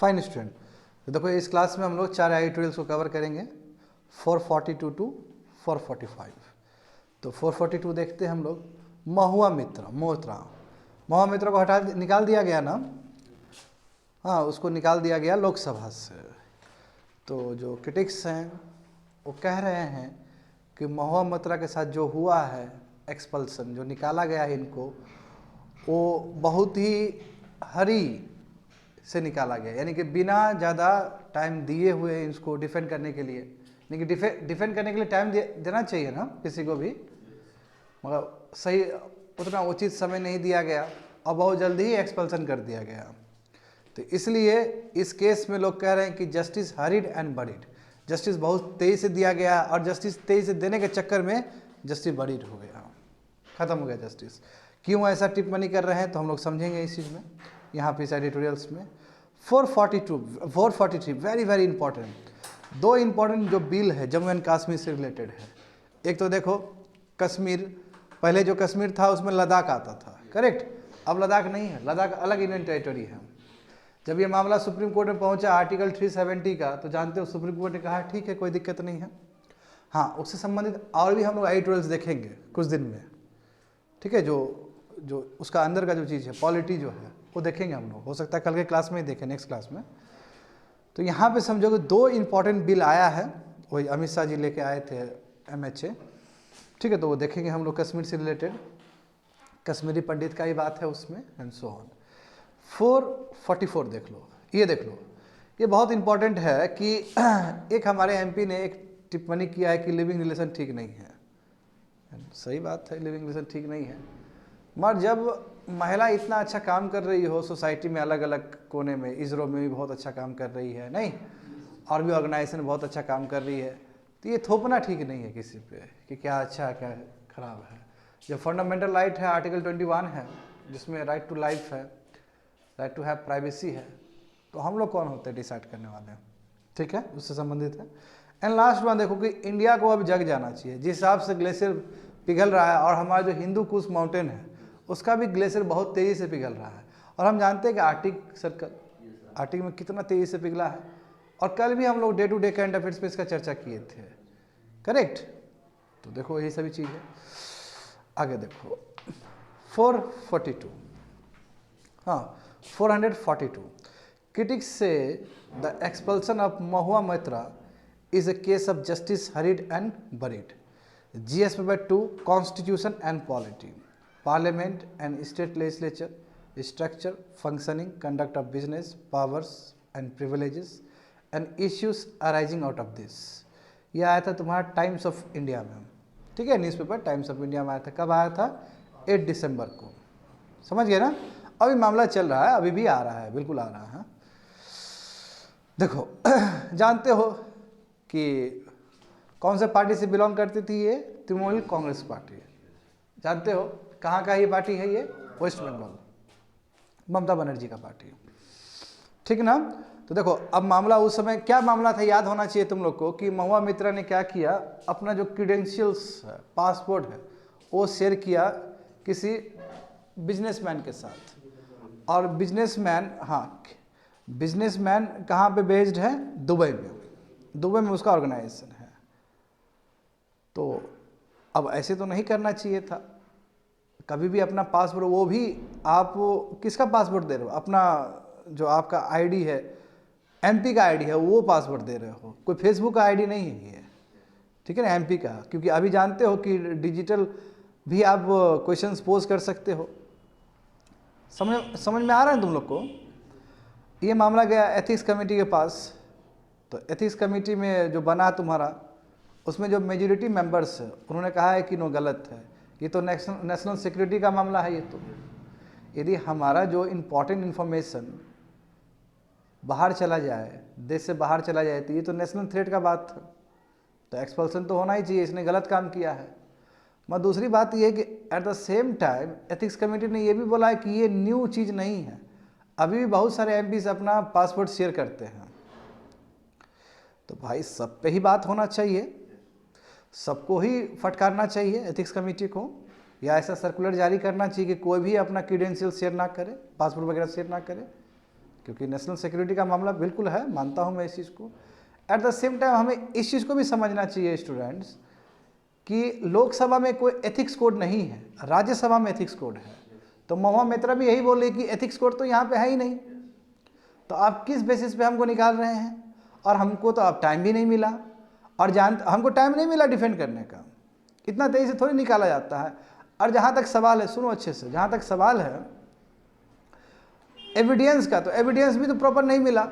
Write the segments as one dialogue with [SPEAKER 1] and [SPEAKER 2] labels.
[SPEAKER 1] Fine student. तो देखो इस क्लास में हम लोग 4 एडिटोरियल्स को कवर करेंगे 442 टू 445। तो 442 देखते हैं हम लोग। महुआ मित्र को निकाल दिया गया ना, हाँ उसको निकाल दिया गया लोकसभा से। तो जो क्रिटिक्स हैं वो कह रहे हैं कि महुआ मित्रा के साथ जो हुआ है एक्सपल्सन, जो निकाला गया है इनको, वो बहुत ही हरी से निकाला गया, यानी कि बिना ज़्यादा टाइम दिए हुए इसको डिफेंड करने के लिए। यानी कि डिफेंड करने के लिए टाइम देना चाहिए ना किसी को भी, मगर सही उतना उचित समय नहीं दिया गया और बहुत जल्दी ही एक्सपल्सन कर दिया गया। तो इसलिए इस केस में लोग कह रहे हैं कि justice hurried and buried, justice बहुत तेज़ी से दिया गया और जस्टिस तेज़ी से देने के चक्कर में जस्टिस बरीड हो गया, ख़त्म हो गया जस्टिस। क्यों ऐसा टिप्पणी कर रहे हैं तो हम लोग समझेंगे इस चीज़ में, यहाँ पे इस एडिटोरियल्स में। 443 वेरी वेरी इंपॉर्टेंट। 2 इंपॉर्टेंट जो बिल है जम्मू एंड कश्मीर से रिलेटेड है। एक तो देखो कश्मीर, पहले जो कश्मीर था उसमें लद्दाख आता था, करेक्ट। अब लद्दाख नहीं है, लद्दाख अलग यूनियन टेरिटरी है। जब ये मामला सुप्रीम कोर्ट में पहुंचा आर्टिकल 370 का, तो जानते हो सुप्रीम कोर्ट ने कहा ठीक है कोई दिक्कत नहीं है। हाँ, उससे संबंधित और भी हम लोग एडिटोरियल्स देखेंगे कुछ दिन में, ठीक है। जो उसका अंदर का जो चीज़ है, पॉलिटी जो है, वो देखेंगे हम लोग। हो सकता है कल के क्लास में ही देखें, नेक्स्ट क्लास में। तो यहाँ पे समझो कि 2 इंपॉर्टेंट बिल आया है, वही अमित शाह जी लेके आए थे MHA, ठीक है। तो वो देखेंगे हम लोग कश्मीर से रिलेटेड, कश्मीरी पंडित का ही बात है उसमें, एंड सो ऑन। 444 देख लो, ये देख लो, ये बहुत इंपॉर्टेंट है कि एक हमारे MP ने एक टिप्पणी किया है कि लिविंग रिलेशन ठीक नहीं है। सही बात है, लिविंग रिलेशन ठीक नहीं है, मगर जब महिला इतना अच्छा काम कर रही हो सोसाइटी में, अलग अलग कोने में, इसरो में भी बहुत अच्छा काम कर रही है, नहीं और भी ऑर्गेनाइजेशन बहुत अच्छा काम कर रही है, तो ये थोपना ठीक नहीं है किसी पे कि क्या अच्छा है क्या खराब है। जब फंडामेंटल राइट है, आर्टिकल 21 है जिसमें राइट टू लाइफ है, राइट टू हैव प्राइवेसी है, तो हम लोग कौन होते हैं डिसाइड करने वाले, ठीक है, उससे संबंधित है। एंड लास्ट वन देखो कि इंडिया को अब जग जाना चाहिए। जिस हिसाब से ग्लेशियर पिघल रहा है और हमारा जो हिंदू कुश माउंटेन है उसका भी ग्लेशियर बहुत तेज़ी से पिघल रहा है, और हम जानते हैं कि आर्टिक में कितना तेज़ी से पिघला है। और कल भी हम लोग day to day current affairs पे इसका चर्चा किए थे, करेक्ट। तो देखो यही सभी चीज़ है। आगे देखो 442, हाँ 442 critics say the expulsion of Mahua Mitra is a case of justice hurried and buried. GS paper 2 Constitution and Polity, Parliament and State Legislature, Structure, Functioning, Conduct of Business, Powers and Privileges and Issues arising out of this। यह आया था तुम्हारा times of India में, ठीक है, newspaper times of India में आया था। कब आया था? 8 दिसंबर को, समझ गए ना। अभी मामला चल रहा है, अभी भी आ रहा है, बिल्कुल आ रहा है। देखो जानते हो कि कौन से पार्टी से बिलोंग करती थी ये? तृणमूल कांग्रेस पार्टी। जानते हो कहाँ का ये पार्टी है? ये वेस्ट बंगाल, ममता बनर्जी का पार्टी, ठीक ना। तो देखो अब मामला, उस समय क्या मामला था याद होना चाहिए तुम लोग को कि महुआ मित्रा ने क्या किया, अपना जो क्रीडेंशियल्स है, पासपोर्ट है, वो शेयर किया किसी बिजनेसमैन के साथ। और बिजनेसमैन, हाँ बिजनेसमैन कहाँ पे बेस्ड है? दुबई में, दुबई में उसका ऑर्गेनाइजेशन है। तो अब ऐसे तो नहीं करना चाहिए था कभी भी। अपना पासपोर्ट, वो भी आप किसका पासपोर्ट दे रहे हो? अपना जो आपका आईडी है, MP का आईडी है, वो पासपोर्ट दे रहे हो, कोई फेसबुक का आईडी नहीं है ये, ठीक है ना, MP का। क्योंकि अभी जानते हो कि डिजिटल भी आप क्वेश्चंस पोज कर सकते हो। समझ में आ रहा है तुम लोग को? ये मामला गया एथिक्स कमेटी के पास। तो एथिक्स कमेटी में जो बना तुम्हारा, उसमें जो मेजॉरिटी मेंबर्स है उन्होंने कहा है कि नो, गलत है, ये तो नेशनल सिक्योरिटी का मामला है। ये तो यदि हमारा जो इम्पोर्टेंट इन्फॉर्मेशन बाहर चला जाए, देश से बाहर चला जाए, तो ये तो नेशनल थ्रेट का बात था, तो एक्सपल्सन तो होना ही चाहिए, इसने गलत काम किया है। मगर दूसरी बात ये है कि at the same time ethics committee ने ये भी बोला है कि ये न्यू चीज़ नहीं है, अभी भी बहुत सारे MPs अपना पासपोर्ट शेयर करते हैं। तो भाई सब पे ही बात होना चाहिए, सबको ही फटकारना चाहिए एथिक्स कमेटी को, या ऐसा सर्कुलर जारी करना चाहिए कि कोई भी अपना क्रीडेंशियल शेयर ना करे, पासपोर्ट वगैरह शेयर ना करे। क्योंकि नेशनल सिक्योरिटी का मामला बिल्कुल है, मानता हूँ मैं इस चीज़ को। एट द सेम टाइम हमें इस चीज़ को भी समझना चाहिए स्टूडेंट्स कि लोकसभा में कोई एथिक्स कोड नहीं है, राज्यसभा में एथिक्स कोड है। तो महुआ मित्रा भी यही बोल रही कि एथिक्स कोड तो यहाँ पे है ही नहीं, तो आप किस बेसिस पे हमको निकाल रहे हैं? और हमको तो अब टाइम भी नहीं मिला, और हमको टाइम नहीं मिला डिफेंड करने का, इतना तेजी से थोड़ी निकाला जाता है। और जहाँ तक सवाल है, सुनो अच्छे से, जहाँ तक सवाल है एविडेंस का, तो एविडेंस भी तो प्रॉपर नहीं मिला।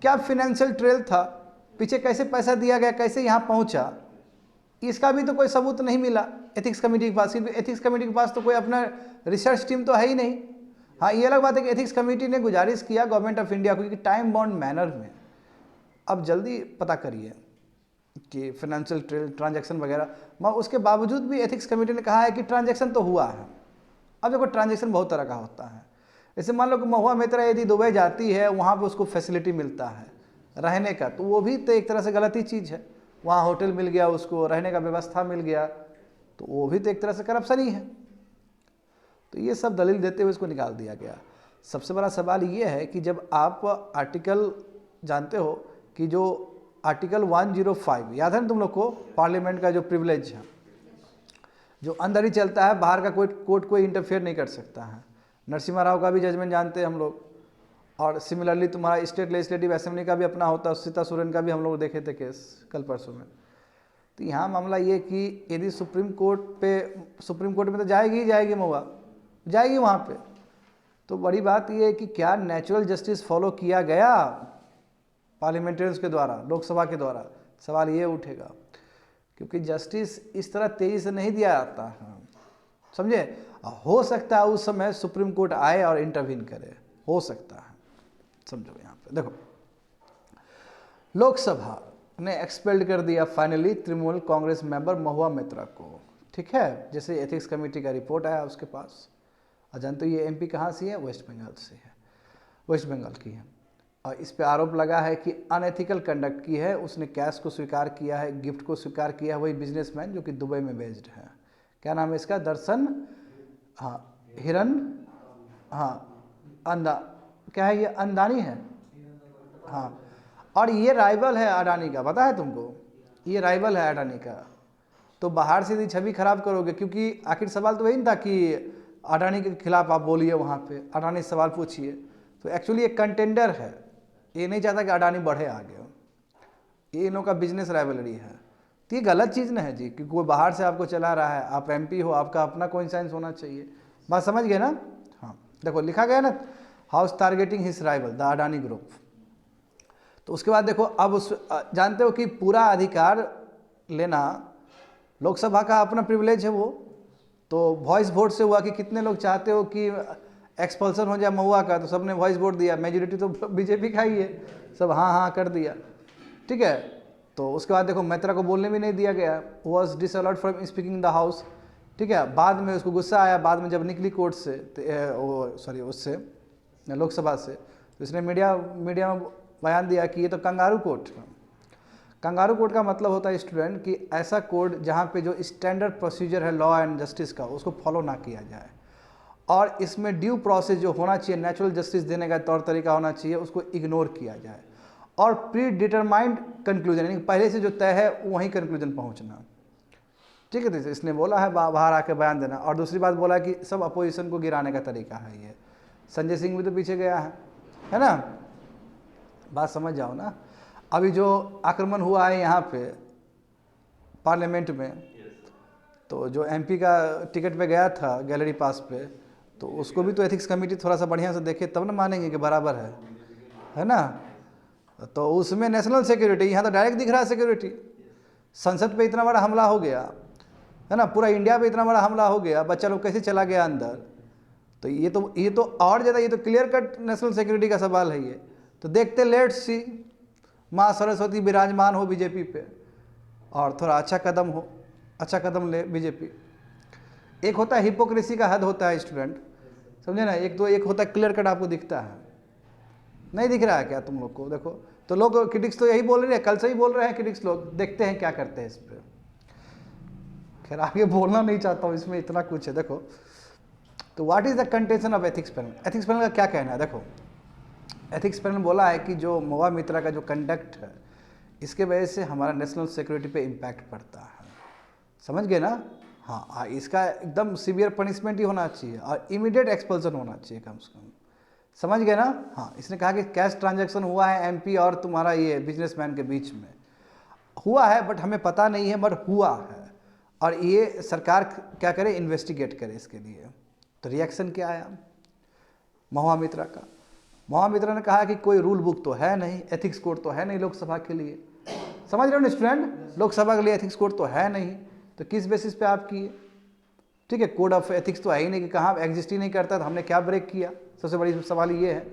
[SPEAKER 1] क्या फाइनेंशियल ट्रेल था, पीछे कैसे पैसा दिया गया, कैसे यहाँ पहुँचा, इसका भी तो कोई सबूत नहीं मिला एथिक्स कमेटी के पास। एथिक्स कमेटी के पास तो कोई अपना रिसर्च टीम तो है ही नहीं। हाँ, ये अलग बात है कि एथिक्स कमेटी ने गुजारिश किया गवर्नमेंट ऑफ इंडिया को कि टाइम बाउंड मैनर में अब जल्दी पता करिए कि फाइनेंशियल ट्रांजैक्शन वगैरह, मगर उसके बावजूद भी एथिक्स कमेटी ने कहा है कि ट्रांजैक्शन तो हुआ है। अब देखो, ट्रांजैक्शन बहुत तरह का होता है। जैसे मान लो कि महुआ मित्रा यदि दुबई जाती है, वहाँ पे उसको फैसिलिटी मिलता है रहने का, तो वो भी तो एक तरह से गलत ही चीज़ है। वहाँ होटल मिल गया, उसको रहने का व्यवस्था मिल गया, तो वो भी तो एक तरह से करप्शन ही है। तो ये सब दलील देते हुए इसको निकाल दिया गया। सबसे बड़ा सवाल ये है कि जब आप आर्टिकल जानते हो कि जो आर्टिकल 105 याद है ना तुम लोग को, पार्लियामेंट का जो प्रिविलेज है, जो अंदर ही चलता है, बाहर का कोई कोर्ट कोई इंटरफेयर नहीं कर सकता है। नरसिम्हा राव का भी जजमेंट जानते हैं हम लोग, और सिमिलरली तुम्हारा स्टेट लेजिस्लेटिव असेंबली का भी अपना होता है, सीता सोरेन का भी हम लोग देखे थे केस कल परसों में। तो यहाँ मामला ये कि यदि सुप्रीम कोर्ट में तो जाएगी ही जाएगी, महुआ जाएगी वहाँ पे, तो बड़ी बात ये है कि क्या नेचुरल जस्टिस फॉलो किया गया पार्लियामेंटेरियंस के द्वारा, लोकसभा के द्वारा, सवाल ये उठेगा। क्योंकि जस्टिस इस तरह तेज़ी से नहीं दिया जाता है, समझे। हो सकता है उस समय सुप्रीम कोर्ट आए और इंटरवीन करे, हो सकता है, समझो। यहाँ पे देखो, लोकसभा ने एक्सपेल्ड कर दिया फाइनली तृणमूल कांग्रेस मेंबर महुआ मित्रा को, ठीक है। जैसे एथिक्स कमेटी का रिपोर्ट आया उसके पास, और जानते हो ये एमपी कहाँ से है? वेस्ट बंगाल से है, वेस्ट बंगाल की है। और इस पे आरोप लगा है कि अनएथिकल कंडक्ट की है। उसने कैश को स्वीकार किया है, गिफ्ट को स्वीकार किया है, वही बिजनेसमैन जो कि दुबई में बेस्ड है। क्या नाम है इसका? दर्शन, हाँ, हिरन, हाँ, क्या है ये? अंदानी है, हाँ। और ये राइवल है अडानी का, पता है तुमको? ये राइवल है अडानी का। तो बाहर से यदि छवि खराब करोगे, क्योंकि आखिर सवाल तो वही नहीं था कि अडानी के खिलाफ आप बोलिए वहाँ पे, अडानी से सवाल पूछिए। तो एक्चुअली एक कंटेंडर है, ये नहीं चाहता कि अडानी बढ़े आगे, ये इन लोगों का बिजनेस राइवलरी है। तो ये गलत चीज़ ना है जी कि कोई बाहर से आपको चला रहा है, आप एमपी हो, आपका अपना कोइंसाइडेंस होना चाहिए। बात समझ गए ना? हाँ, देखो लिखा गया ना, house targeting his rival the Adani group. तो उसके बाद देखो, अब उस जानते हो कि पूरा अधिकार लेना लोकसभा का अपना प्रिविलेज है वो, तो वॉइस वोट से हुआ कि कितने लोग चाहते हो कि एक्सपल्सन हो जाए महुआ का, तो सबने वॉइस वोट दिया। मेजोरिटी तो बीजेपी का ही है, सब हाँ हाँ कर दिया, ठीक है। तो उसके बाद देखो, मित्रा को बोलने भी नहीं दिया गया, was disallowed from speaking in the house, ठीक है। बाद में उसको गुस्सा आया, बाद में जब निकली कोर्ट से, उससे लोकसभा से, तो इसने मीडिया में बयान दिया कि ये तो कंगारू कोर्ट है। कंगारू कोर्ट का मतलब होता है स्टूडेंट कि ऐसा कोर्ट जहाँ पे जो स्टैंडर्ड प्रोसीजर है लॉ एंड जस्टिस का, उसको फॉलो ना किया जाए, और इसमें ड्यू प्रोसेस जो होना चाहिए, नेचुरल जस्टिस देने का तौर तरीका होना चाहिए, उसको इग्नोर किया जाए, और प्री डिटरमाइंड कंक्लूजन, यानी पहले से जो तय है वहीं कंक्लूजन पहुंचना, ठीक है। तो इसने बोला है बाहर आके बयान देना। और दूसरी बात बोला कि सब अपोजिशन को गिराने का तरीका है ये। संजय सिंह भी तो पीछे गया है ना? बात समझ जाओ ना। अभी जो आक्रमण हुआ है यहाँ पे पार्लियामेंट में, तो जो एमपी का टिकट पे गया था गैलरी पास पे, तो उसको भी तो एथिक्स कमेटी थोड़ा सा बढ़िया से देखे तब ना मानेंगे कि बराबर है ना? तो उसमें नेशनल सिक्योरिटी, यहाँ तो डायरेक्ट दिख रहा है सिक्योरिटी। संसद पे इतना बड़ा हमला हो गया है ना, पूरा इंडिया पे इतना बड़ा हमला हो गया, बच्चा लोग कैसे चला गया अंदर। तो ये तो और ज़्यादा, ये तो क्लियर कट नेशनल सिक्योरिटी का सवाल है ये। तो देखते, लेट्स सी, माँ सरस्वती विराजमान हो बीजेपी पे, और थोड़ा अच्छा कदम ले बीजेपी। एक होता है हिपोक्रेसी का हद होता है स्टूडेंट, समझे ना। एक होता है क्लियर कट, आपको दिखता है, नहीं दिख रहा है क्या तुम लोग को? देखो, तो लोग क्रिटिक्स तो यही बोल रहे हैं, कल से ही बोल रहे हैं क्रिटिक्स लोग, देखते हैं क्या करते हैं इस पर। खैर आगे बोलना नहीं चाहता हूँ, इसमें इतना कुछ है। देखो, तो what is the contention of ethics panel? Ethics panel का क्या कहना है? देखो, एथिक्स पैनल बोला है कि जो महुआ मित्रा का जो कंडक्ट है, इसके वजह से हमारा नेशनल सिक्योरिटी पे इम्पैक्ट पड़ता है। समझ गए ना? हाँ, इसका एकदम सीवियर पनिशमेंट ही होना चाहिए और इमीडिएट एक्सपल्सन होना चाहिए कम से कम। समझ गए ना? हाँ, इसने कहा कि कैश ट्रांजैक्शन हुआ है एमपी और तुम्हारा ये बिजनेसमैन के बीच में हुआ है, बट हमें पता नहीं है, बट हुआ है और ये सरकार क्या करे, इन्वेस्टिगेट करे इसके लिए। तो रिएक्शन क्या आया महुआ मित्रा का? महुआ मित्रा ने कहा कि कोई रूल बुक तो है नहीं, एथिक्स कोड तो है नहीं लोकसभा के लिए। समझ रहे हो ना स्टूडेंट? लोकसभा के लिए एथिक्स कोड तो है नहीं, तो किस बेसिस पे आप किए? ठीक है, कोड ऑफ एथिक्स तो है ही नहीं, कि कहाँ एग्जिस्ट ही नहीं करता, तो हमने क्या ब्रेक किया? सबसे बड़ी सवाल ये है।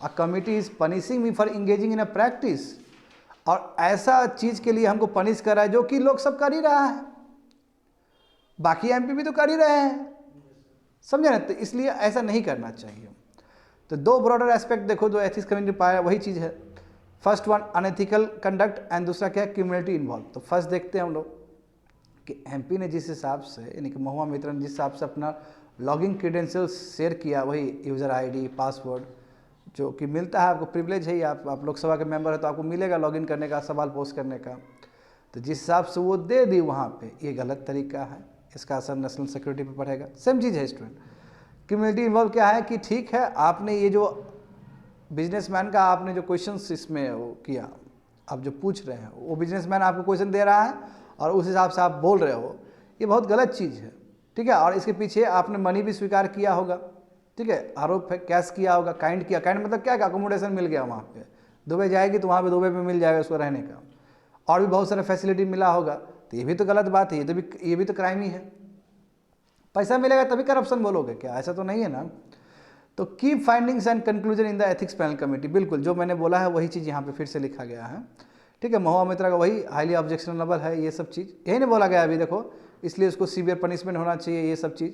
[SPEAKER 1] A committee is punishing me for engaging in a practice, और ऐसा चीज़ के लिए हमको पनिश करा है जो कि लोग सब कर ही रहा है, बाकी एमपी भी तो कर ही रहे हैं। समझे ना? तो इसलिए ऐसा नहीं करना चाहिए। तो दो ब्रॉडर एस्पेक्ट देखो जो एथिक्स कम्युनिटी पाया, वही चीज़ है। First one unethical conduct and दूसरा क्या है, क्रिमिनलिटी इन्वॉल्व। तो फर्स्ट देखते हैं हम लोग कि एमपी ने जिस हिसाब से, यानी कि महुआ मित्रा ने जिस हिसाब से अपना लॉगिंग क्रीडेंशियल्स शेयर किया, वही यूज़र आईडी, पासवर्ड, जो कि मिलता है आपको, प्रिविलेज है, आप लोकसभा के मेंबर है तो आपको मिलेगा लॉगिन करने का, सवाल पोस्ट करने का। तो जिस हिसाब से वो दे दी वहाँ पे, ये गलत तरीका है, इसका असर नेशनल सिक्योरिटी पे पड़ेगा। सेम चीज़ है स्टूडेंट। क्रिमिनलिटी इन्वॉल्व क्या है कि ठीक है, आपने ये जो बिजनेसमैन का आपने जो क्वेश्चंस इसमें वो किया, आप जो पूछ रहे हैं, वो बिजनेसमैन आपको क्वेश्चन दे रहा है और उस हिसाब से आप बोल रहे हो, ये बहुत गलत चीज़ है। ठीक है, और इसके पीछे आपने मनी भी स्वीकार किया होगा। ठीक है, आरोप है, कैश किया होगा, काइंड किया। काइंड मतलब क्या, अकोमोडेशन मिल गया वहाँ पे, दुबई जाएगी तो वहाँ पे दुबई में मिल जाएगा उसको रहने का, और भी बहुत सारा फैसिलिटी मिला होगा। तो ये भी तो गलत बात है, ये भी तो क्राइम ही है। पैसा मिलेगा तभी करप्शन बोलोगे क्या? ऐसा तो नहीं है ना। तो की findings and conclusion in the ethics panel committee, बिल्कुल जो मैंने बोला है वही चीज़ यहाँ पे फिर से लिखा गया है। ठीक है, महुआ मित्रा का वही हाईली ऑब्जेक्शनेबल है, ये सब चीज़ यही नहीं बोला गया अभी देखो, इसलिए उसको सीवियर पनिशमेंट होना चाहिए, ये सब चीज़।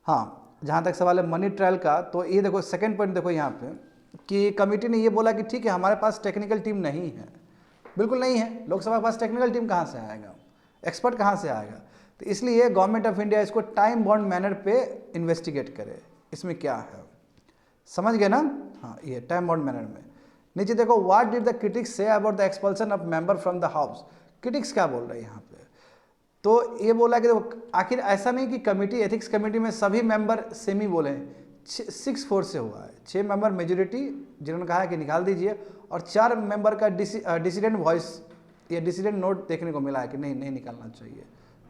[SPEAKER 1] हाँ, जहाँ तक सवाल है मनी ट्रायल का, तो ये देखो सेकंड पॉइंट देखो यहाँ पे कि कमेटी ने ये बोला कि ठीक है, हमारे पास टेक्निकल टीम नहीं है। बिल्कुल नहीं है, लोकसभा के पास टेक्निकल टीम कहाँ से आएगा, एक्सपर्ट कहाँ से आएगा? तो इसलिए गवर्नमेंट ऑफ इंडिया इसको टाइम बॉन्ड मैनर पे इन्वेस्टिगेट करे। इसमें क्या है, समझ गए ना? हाँ, ये टाइम बॉन्ड मैनर में। नीचे देखो, what did the critics say about the expulsion of member from the house. Critics क्या बोल रहे हैं यहाँ पे? तो ये बोला कि देखो, आखिर ऐसा नहीं कि कमेटी, एथिक्स कमेटी में सभी मेंबर सेम ही बोले, 6-4 से हुआ है। 6 मेंबर मेजोरिटी जिन्होंने कहा है कि निकाल दीजिए, और 4 मेंबर का डिसिडेंट वॉइस या डिसिडेंट नोट देखने को मिला है कि नहीं निकालना चाहिए।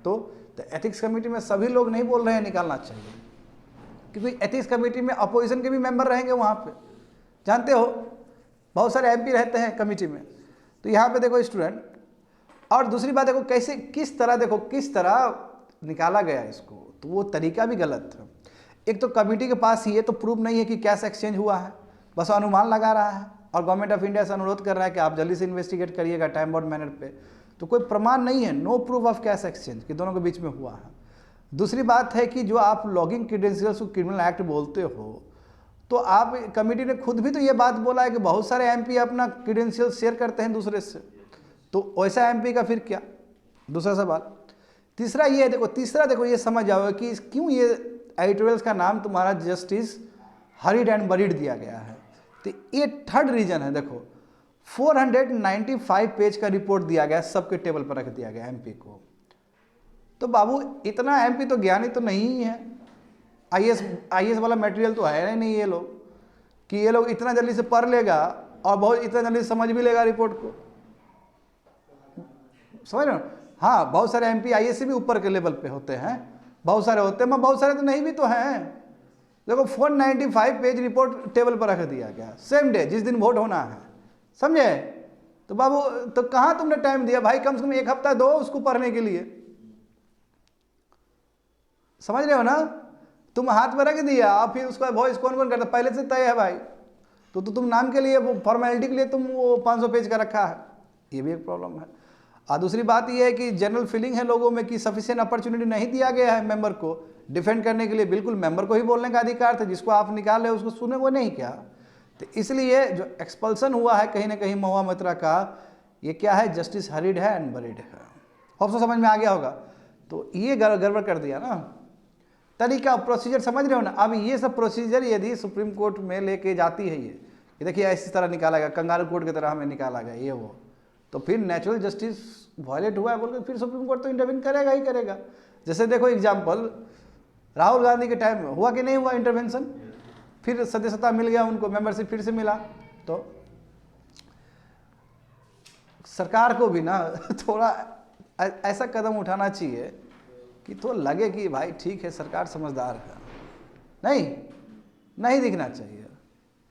[SPEAKER 1] तो एथिक्स कमेटी में सभी लोग नहीं बोल रहे हैं निकालना चाहिए, क्योंकि एथिक्स कमेटी में अपोजिशन के भी मेंबर रहेंगे वहाँ पे, जानते हो, बहुत सारे एमपी रहते हैं कमेटी में। तो यहाँ पे देखो स्टूडेंट, और दूसरी बात देखो कैसे, किस तरह निकाला गया इसको, तो वो तरीका भी गलत था। एक तो कमेटी के पास ये तो प्रूफ नहीं है कि कैश एक्सचेंज हुआ है, बस अनुमान लगा रहा है, और गवर्नमेंट ऑफ इंडिया से अनुरोध कर रहा है कि आप जल्दी से इन्वेस्टिगेट करिएगा टाइम बॉन्ड मैनर पे। तो कोई प्रमाण नहीं है, no proof of cash exchange कि दोनों के बीच में हुआ है। दूसरी बात है कि जो आप लॉगिंग क्रीडेंशियल्स को क्रिमिनल एक्ट बोलते हो, तो आप कमेटी ने खुद भी तो ये बात बोला है कि बहुत सारे एमपी अपना क्रीडेंशियल शेयर करते हैं दूसरे से, तो वैसा एमपी का फिर क्या? दूसरा सवाल। तीसरा देखो ये समझ जाओ कि क्यों ये एडिटोरियल्स का नाम तुम्हारा जस्टिस हरिड एंड बरीड दिया गया है। तो ये थर्ड रीजन है। देखो 495 पेज का रिपोर्ट दिया गया, सबके टेबल पर रख दिया गया एमपी को। तो बाबू इतना एमपी तो ज्ञानी तो नहीं है, आईएएस वाला मटेरियल तो है नहीं ये लोग, कि ये लोग इतना जल्दी से पढ़ लेगा और बहुत इतना जल्दी से समझ भी लेगा रिपोर्ट को, समझ रहे हो? हाँ, बहुत सारे एमपी आईएएस से भी ऊपर के लेवल पे होते हैं, बहुत सारे होते हैं, बहुत सारे तो नहीं भी तो हैं। देखो 495 पेज रिपोर्ट टेबल पर रख दिया गया सेम डे जिस दिन वोट होना है, समझे? तो बाबू तो कहाँ तुमने टाइम दिया भाई? कम से कम 1 हफ्ता दो उसको पढ़ने के लिए, समझ रहे हो ना? तुम हाथ में रख दिया और फिर उसका वॉइस कौन करता, पहले से तय है भाई, तो तुम नाम के लिए, वो फॉर्मेलिटी के लिए तुम वो 500 पेज का रखा है, ये भी एक प्रॉब्लम है। और दूसरी बात ये है कि जनरल फीलिंग है लोगों में कि सफिशिएंट अपॉर्चुनिटी नहीं दिया गया है मेंबर को डिफेंड करने के लिए। बिल्कुल मेंबर को ही बोलने का अधिकार था, जिसको आप निकाल रहे उसको सुने वो नहीं क्या? तो इसलिए जो एक्सपल्सन हुआ है कहीं ना कहीं महुआ मित्रा का, ये क्या है? जस्टिस हरिड है एंड बरीड है। होप सो समझ में आ गया होगा। तो ये गड़बड़ कर दिया ना, तरीका प्रोसीजर, समझ रहे हो ना? अब ये सब प्रोसीजर यदि सुप्रीम कोर्ट में लेके जाती है ये ये देखिए इसी तरह निकाला गया, कंगारू कोर्ट की तरह हमें निकाला गया ये वो, तो फिर नेचुरल जस्टिस वायलेट हुआ है बोल के फिर सुप्रीम कोर्ट तो इंटरवीन करेगा ही करेगा। जैसे देखो एग्जाम्पल, राहुल गांधी के टाइम में हुआ कि नहीं हुआ इंटरवेंशन, फिर सदस्यता मिल गया उनको, मेंबरशिप फिर से मिला। तो सरकार को भी ना थोड़ा ऐसा कदम उठाना चाहिए कि तो लगे कि भाई ठीक है सरकार समझदार है, नहीं दिखना चाहिए,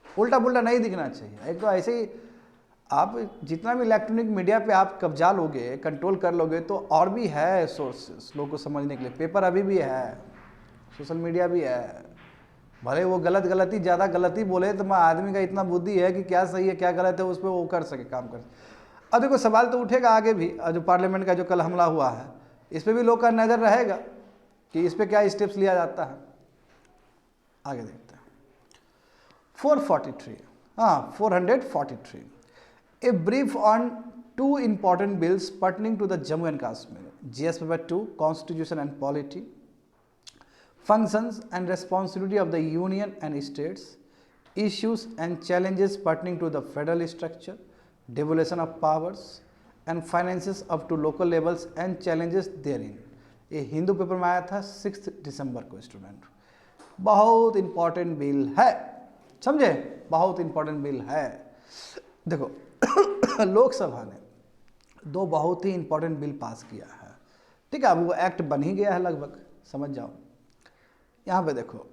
[SPEAKER 1] उल्टा पुल्टा नहीं दिखना चाहिए। एक तो ऐसे ही आप जितना भी इलेक्ट्रॉनिक मीडिया पे आप कब्जा लोगे, कंट्रोल कर लोगे, तो और भी है सोर्सेस लोगों को समझने के लिए, पेपर अभी भी है, सोशल मीडिया भी है, भले वो गलती ज़्यादा गलती बोले तो आदमी का इतना बुद्धि है कि क्या सही है क्या गलत है उस पर वो कर सके, काम कर सके। अब देखो सवाल तो उठेगा आगे भी, जो पार्लियामेंट का जो कल हमला हुआ है इस पर भी लोग का नज़र रहेगा कि इस पर क्या स्टेप्स लिया जाता है। आगे देखते हैं 443, हाँ 443, a brief on 2 important bills pertaining to the Jammu and Kashmir, GS paper 2, Constitution and Polity, functions and responsibility of the union and states, issues and challenges pertaining to the federal structure, devolution of powers and finances up to local levels and challenges therein। ये Hindu paper में आया था 6 दिसंबर को student. बहुत important bill है, समझे, बहुत important bill है। देखो लोकसभा ने 2 बहुत ही इंपॉर्टेंट बिल पास किया है, ठीक है, अब वो एक्ट बन ही गया है लगभग, समझ जाओ। यहाँ पे देखो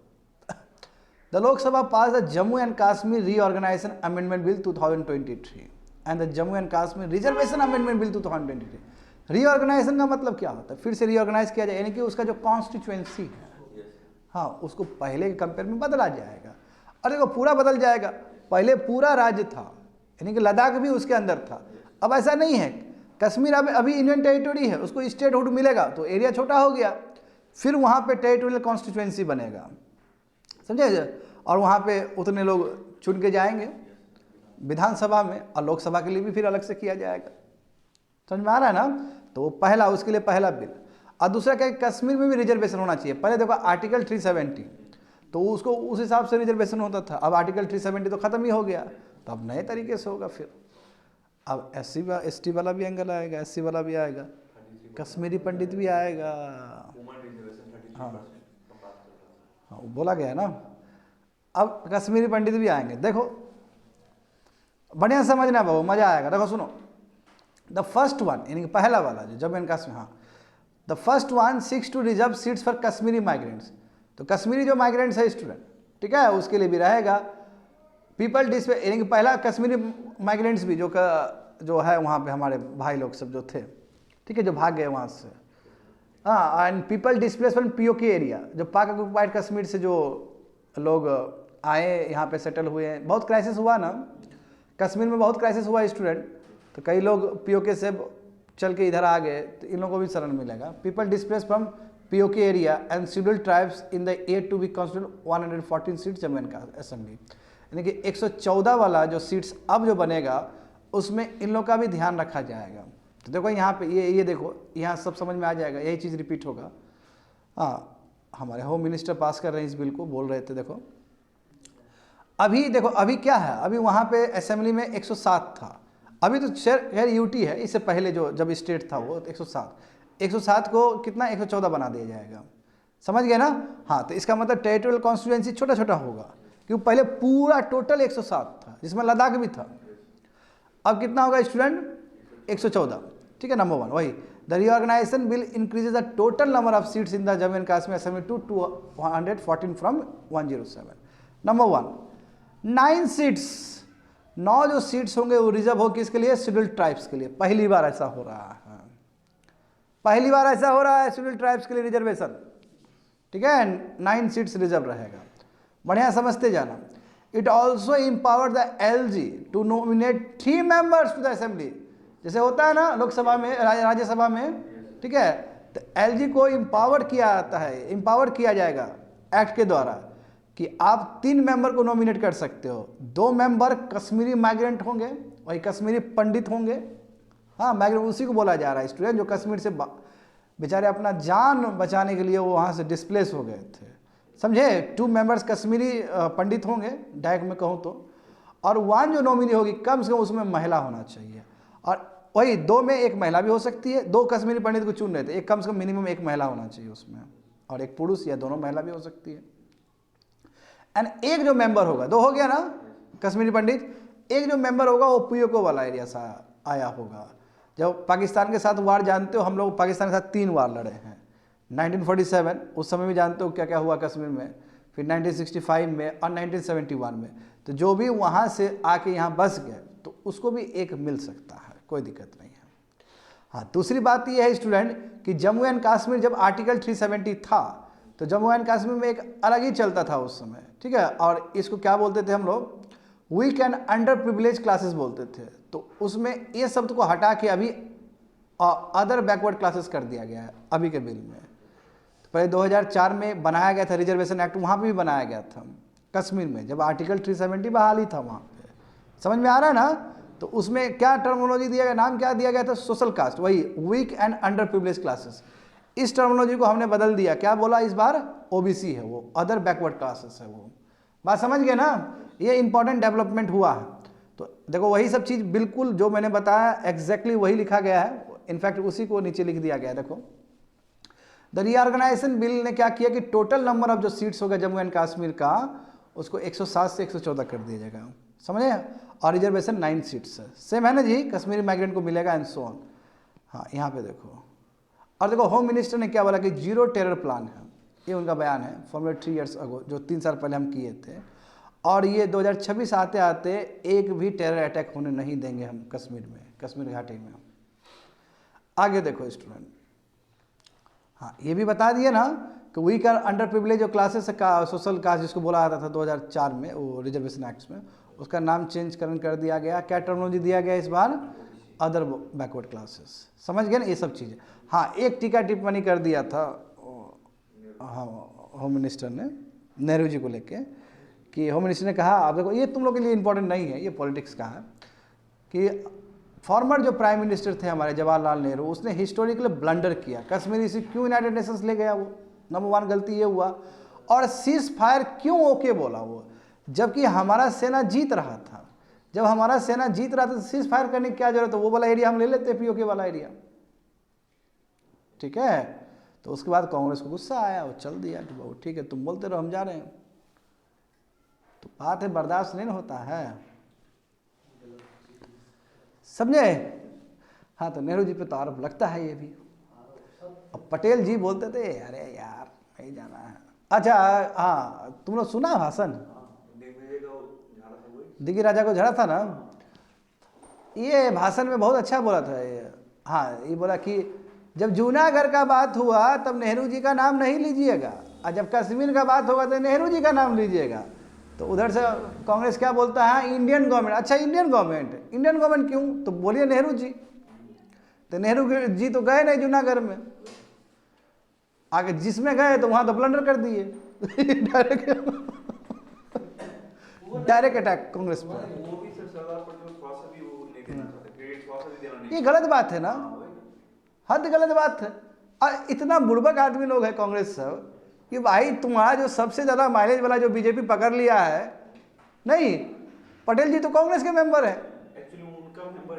[SPEAKER 1] the Lok Sabha pass the Jammu and Kashmir reorganisation amendment bill 2023 and the Jammu and Kashmir reservation amendment bill 2023। Reorganisation का मतलब क्या होता है, फिर से रीऑर्गेनाइज किया जाए, यानी कि उसका जो कॉन्स्टिट्यूएंसी है, हाँ उसको पहले के कंपेयर में बदला जाएगा। और देखो पूरा बदल जाएगा, पहले पूरा राज्य था, यानी कि लद्दाख भी उसके अंदर था, अब ऐसा नहीं है। कश्मीर अभी इंडियन टेरिटरी है, उसको स्टेटहुड मिलेगा तो एरिया छोटा हो गया, फिर वहाँ पे टेरिटोरियल कॉन्स्टिट्यूएंसी बनेगा, समझे, और वहाँ पे उतने लोग चुन के जाएंगे विधानसभा में, और लोकसभा के लिए भी फिर अलग से किया जाएगा। समझ में आ रहा है ना। तो वो पहला, उसके लिए पहला बिल। और दूसरा क्या, कश्मीर में भी रिजर्वेशन होना चाहिए। पहले देखो आर्टिकल 370, तो उसको उस हिसाब से रिजर्वेशन होता था, अब आर्टिकल 370 तो ख़त्म ही हो गया, तो अब नए तरीके से होगा। फिर अब SC वाला भी एंगल आएगा, SC वाला भी आएगा, कश्मीरी पंडित भी आएगा, हाँ हाँ बोला गया है ना। अब कश्मीरी पंडित भी आएंगे, देखो बढ़िया समझना बाबू, मज़ा आएगा। देखो सुनो, द फर्स्ट वन, यानी कि पहला वाला जो जम्मू एंड कश्मीर, हाँ the first one seeks to reserve seats for Kashmiri migrants. तो कश्मीरी जो माइग्रेंट्स है स्टूडेंट, ठीक है, उसके लिए भी रहेगा पीपल डिस्प्ले, यानी कि पहला कश्मीरी माइग्रेंट्स भी जो है वहाँ पे हमारे भाई लोग सब जो थे, ठीक है, जो भाग गए वहाँ से, हाँ, and people displacement POK area, जो पाक ऑक्युपाइड कश्मीर से जो लोग आए यहाँ पे सेटल हुए हैं। बहुत क्राइसिस हुआ ना कश्मीर में, बहुत क्राइसिस हुआ स्टूडेंट, तो कई लोग POK से चल के इधर आ गए, तो इन लोगों को भी शरण मिलेगा। People displaced from POK area and scheduled tribes in the air to be constitute 114 seat Jammu and assembly, यानी कि 114 वाला जो सीट्स अब जो बनेगा उसमें इन लोग का भी ध्यान रखा जाएगा। तो देखो यहाँ पे ये देखो, यहाँ सब समझ में आ जाएगा, यही चीज़ रिपीट होगा। हाँ, हमारे होम मिनिस्टर पास कर रहे हैं इस बिल को, बोल रहे थे। देखो अभी देखो, अभी क्या है, अभी वहाँ पे असेंबली में 107 था, अभी तो खैर UT है, इससे पहले जो जब स्टेट था वो 107 को कितना 114 बना दिया जाएगा, समझ गए ना। हाँ, तो इसका मतलब टेरिटोरियल कॉन्स्टिट्यूएंसी छोटा छोटा होगा, क्योंकि पहले पूरा टोटल 107 था, जिसमें लद्दाख भी था। अब कितना होगा स्टूडेंट, 114, ठीक है, नंबर 1 वही। The reorganisation bill increases the total number of seats in the Jammu and Kashmir assembly to 214 from 107। Number 1, 9 seats, 9 जो सीट्स होंगे वो रिजर्व हो किसके लिए, शेड्यूल्ड ट्राइब्स के लिए। पहली बार ऐसा हो रहा है, पहली बार ऐसा हो रहा है शेड्यूल्ड ट्राइब्स के लिए रिजर्वेशन, ठीक है, 9 सीट्स रिजर्व रहेगा, बढ़िया समझते जाना। It also empower the LG to nominate 3 members to the assembly, जैसे होता है ना लोकसभा में, राज्यसभा में, ठीक है, तो LG को इम्पावर किया जाता है, इम्पावर किया जाएगा एक्ट के द्वारा कि आप 3 मेंबर को नॉमिनेट कर सकते हो। 2 मेंबर कश्मीरी माइग्रेंट होंगे, वही कश्मीरी पंडित होंगे, हाँ माइग्रेंट उसी को बोला जा रहा है स्टूडेंट, जो कश्मीर से बेचारे अपना जान बचाने के लिए वो वहाँ से डिस्प्लेस हो गए थे, समझे। 2 मेंबर्स कश्मीरी पंडित होंगे डायरेक्ट में कहूँ तो, और 1 जो नॉमिनी होगी कम से कम उसमें महिला होना चाहिए। और वही 2 में एक महिला भी हो सकती है, 2 कश्मीरी पंडित को चुन रहे थे, एक कम से कम मिनिमम एक महिला होना चाहिए उसमें, और एक पुरुष या दोनों महिला भी हो सकती है। एंड एक जो मेंबर होगा, 2 हो गया ना कश्मीरी पंडित, एक जो मेंबर होगा वो पीओके वाला एरिया से आया होगा। जब पाकिस्तान के साथ वार जानते हो, हम लोग पाकिस्तान के साथ 3 वार लड़े हैं। 1947 उस समय भी जानते हो क्या क्या हुआ कश्मीर में, फिर 1965 में और 1971 में। तो जो भी वहाँ से आके यहाँ बस गए तो उसको भी एक मिल सकता है, कोई दिक्कत नहीं है। हाँ, दूसरी बात ये है स्टूडेंट कि जम्मू एंड कश्मीर जब आर्टिकल 370 था तो जम्मू एंड कश्मीर में एक अलग ही चलता था उस समय, ठीक है। और इसको क्या बोलते थे हम लोग, weak and under privilege classes बोलते थे। तो उसमें ये शब्द को हटा के अभी अदर बैकवर्ड क्लासेस कर दिया गया है अभी के बिल में। तो पहले 2004 में बनाया गया था रिजर्वेशन एक्ट, वहाँ पे भी बनाया गया था कश्मीर में, जब आर्टिकल 370 बहाल ही था वहाँ पे। समझ में आ रहा है ना। तो उसमें क्या टर्मिनोलॉजी दिया गया, नाम क्या दिया गया था, सोशल कास्ट, वही weak and under privilege classes. इस टर्मिनोलॉजी को हमने बदल दिया, क्या बोला इस बार, ओबीसी है वो, अदर बैकवर्ड क्लासेस है वो। बात समझ गए ना, ये इंपॉर्टेंट डेवलपमेंट हुआ है। तो देखो वही सब चीज़ बिल्कुल जो मैंने बताया एग्जैक्टली वही लिखा गया है, इनफैक्ट उसी को नीचे लिख दिया गया है। देखो द रीऑर्गेनाइजेशन बिल ने क्या किया कि टोटल नंबर ऑफ जो सीट्स होगा जम्मू एंड कश्मीर का उसको 107 से 114 कर दिया जाएगा, समझे। और रिजर्वेशन 9 सीट्स है, सेम है ना जी, कश्मीरी माइग्रेंट को मिलेगा एंड सो ऑन। हाँ यहाँ पे देखो, और देखो होम मिनिस्टर ने क्या बोला कि 0 टेरर प्लान है, ये उनका बयान है फॉर्मूला 3 ईयर्स अगो, जो 3 साल पहले हम किए थे। और ये 2026 आते आते एक भी टेरर अटैक होने नहीं देंगे हम कश्मीर में, कश्मीर घाटी में। आगे देखो स्टूडेंट, हाँ ये भी बता दिए ना कि वीक और अंडर प्रिविलेज जो क्लासेस का सोशल कास्ट जिसको बोला जाता था 2004 में वो रिजर्वेशन एक्ट्स में, उसका नाम चेंज कर दिया गया। क्या टर्मिनोलॉजी दिया गया इस बार, अदर बैकवर्ड क्लासेस। समझ गए ना ये सब चीज़ें। हाँ एक टीका टिप्पणी कर दिया था हाँ होम मिनिस्टर ने नेहरू जी को लेके, कि होम मिनिस्टर ने कहा, आप देखो ये तुम लोग के लिए इंपॉर्टेंट नहीं है, ये पॉलिटिक्स का है, कि फॉर्मर जो प्राइम मिनिस्टर थे हमारे जवाहरलाल नेहरू, उसने हिस्टोरिकली ब्लंडर किया। कश्मीर इसी क्यों यूनाइटेड नेशंस ले गया, वो नंबर 1 गलती ये हुआ। और सीज फायर क्यों ओके बोला वो, जबकि हमारा सेना जीत रहा था। जब हमारा सेना जीत रहा था तो सीज फायर करने की क्या जरूरत है, वो वाला एरिया हम ले लेते पीओके वाला एरिया, ठीक है। तो उसके बाद कांग्रेस को गुस्सा आया, वो चल दिया कि बहुत ठीक है तुम बोलते रहो हम जा रहे हैं। तो बात है बर्दाश्त नहीं होता है, समझे। हाँ तो नेहरू जी पे तो आरोप लगता है ये भी। अब पटेल जी बोलते थे अरे यार नहीं जाना है। अच्छा हाँ तुम लोग सुना भाषण, दिग्गी राजा को झड़ा था ना, ये भाषण में बहुत अच्छा बोला था ये। हाँ ये बोला कि जब जूनागढ़ का बात हुआ तब नेहरू जी का नाम नहीं लीजिएगा, और जब कश्मीर का बात होगा तो नेहरू जी का नाम लीजिएगा। तो उधर से कांग्रेस क्या बोलता है, इंडियन गवर्नमेंट। अच्छा इंडियन गवर्नमेंट, इंडियन गवर्नमेंट क्यों, तो बोलिए नेहरू जी। तो नेहरू जी तो गए नहीं जूनागढ़ में, आगे जिसमें गए तो वहां तो ब्लंडर कर दिए डायरेक्ट अटैक कांग्रेस पर। ये गलत बात है ना, हद गलत बात है। और इतना बुड़बक आदमी लोग है कांग्रेस सब कि भाई तुम्हारा जो सबसे ज़्यादा माइलेज वाला जो बीजेपी पकड़ लिया है, नहीं पटेल जी तो कांग्रेस के मेंबर है।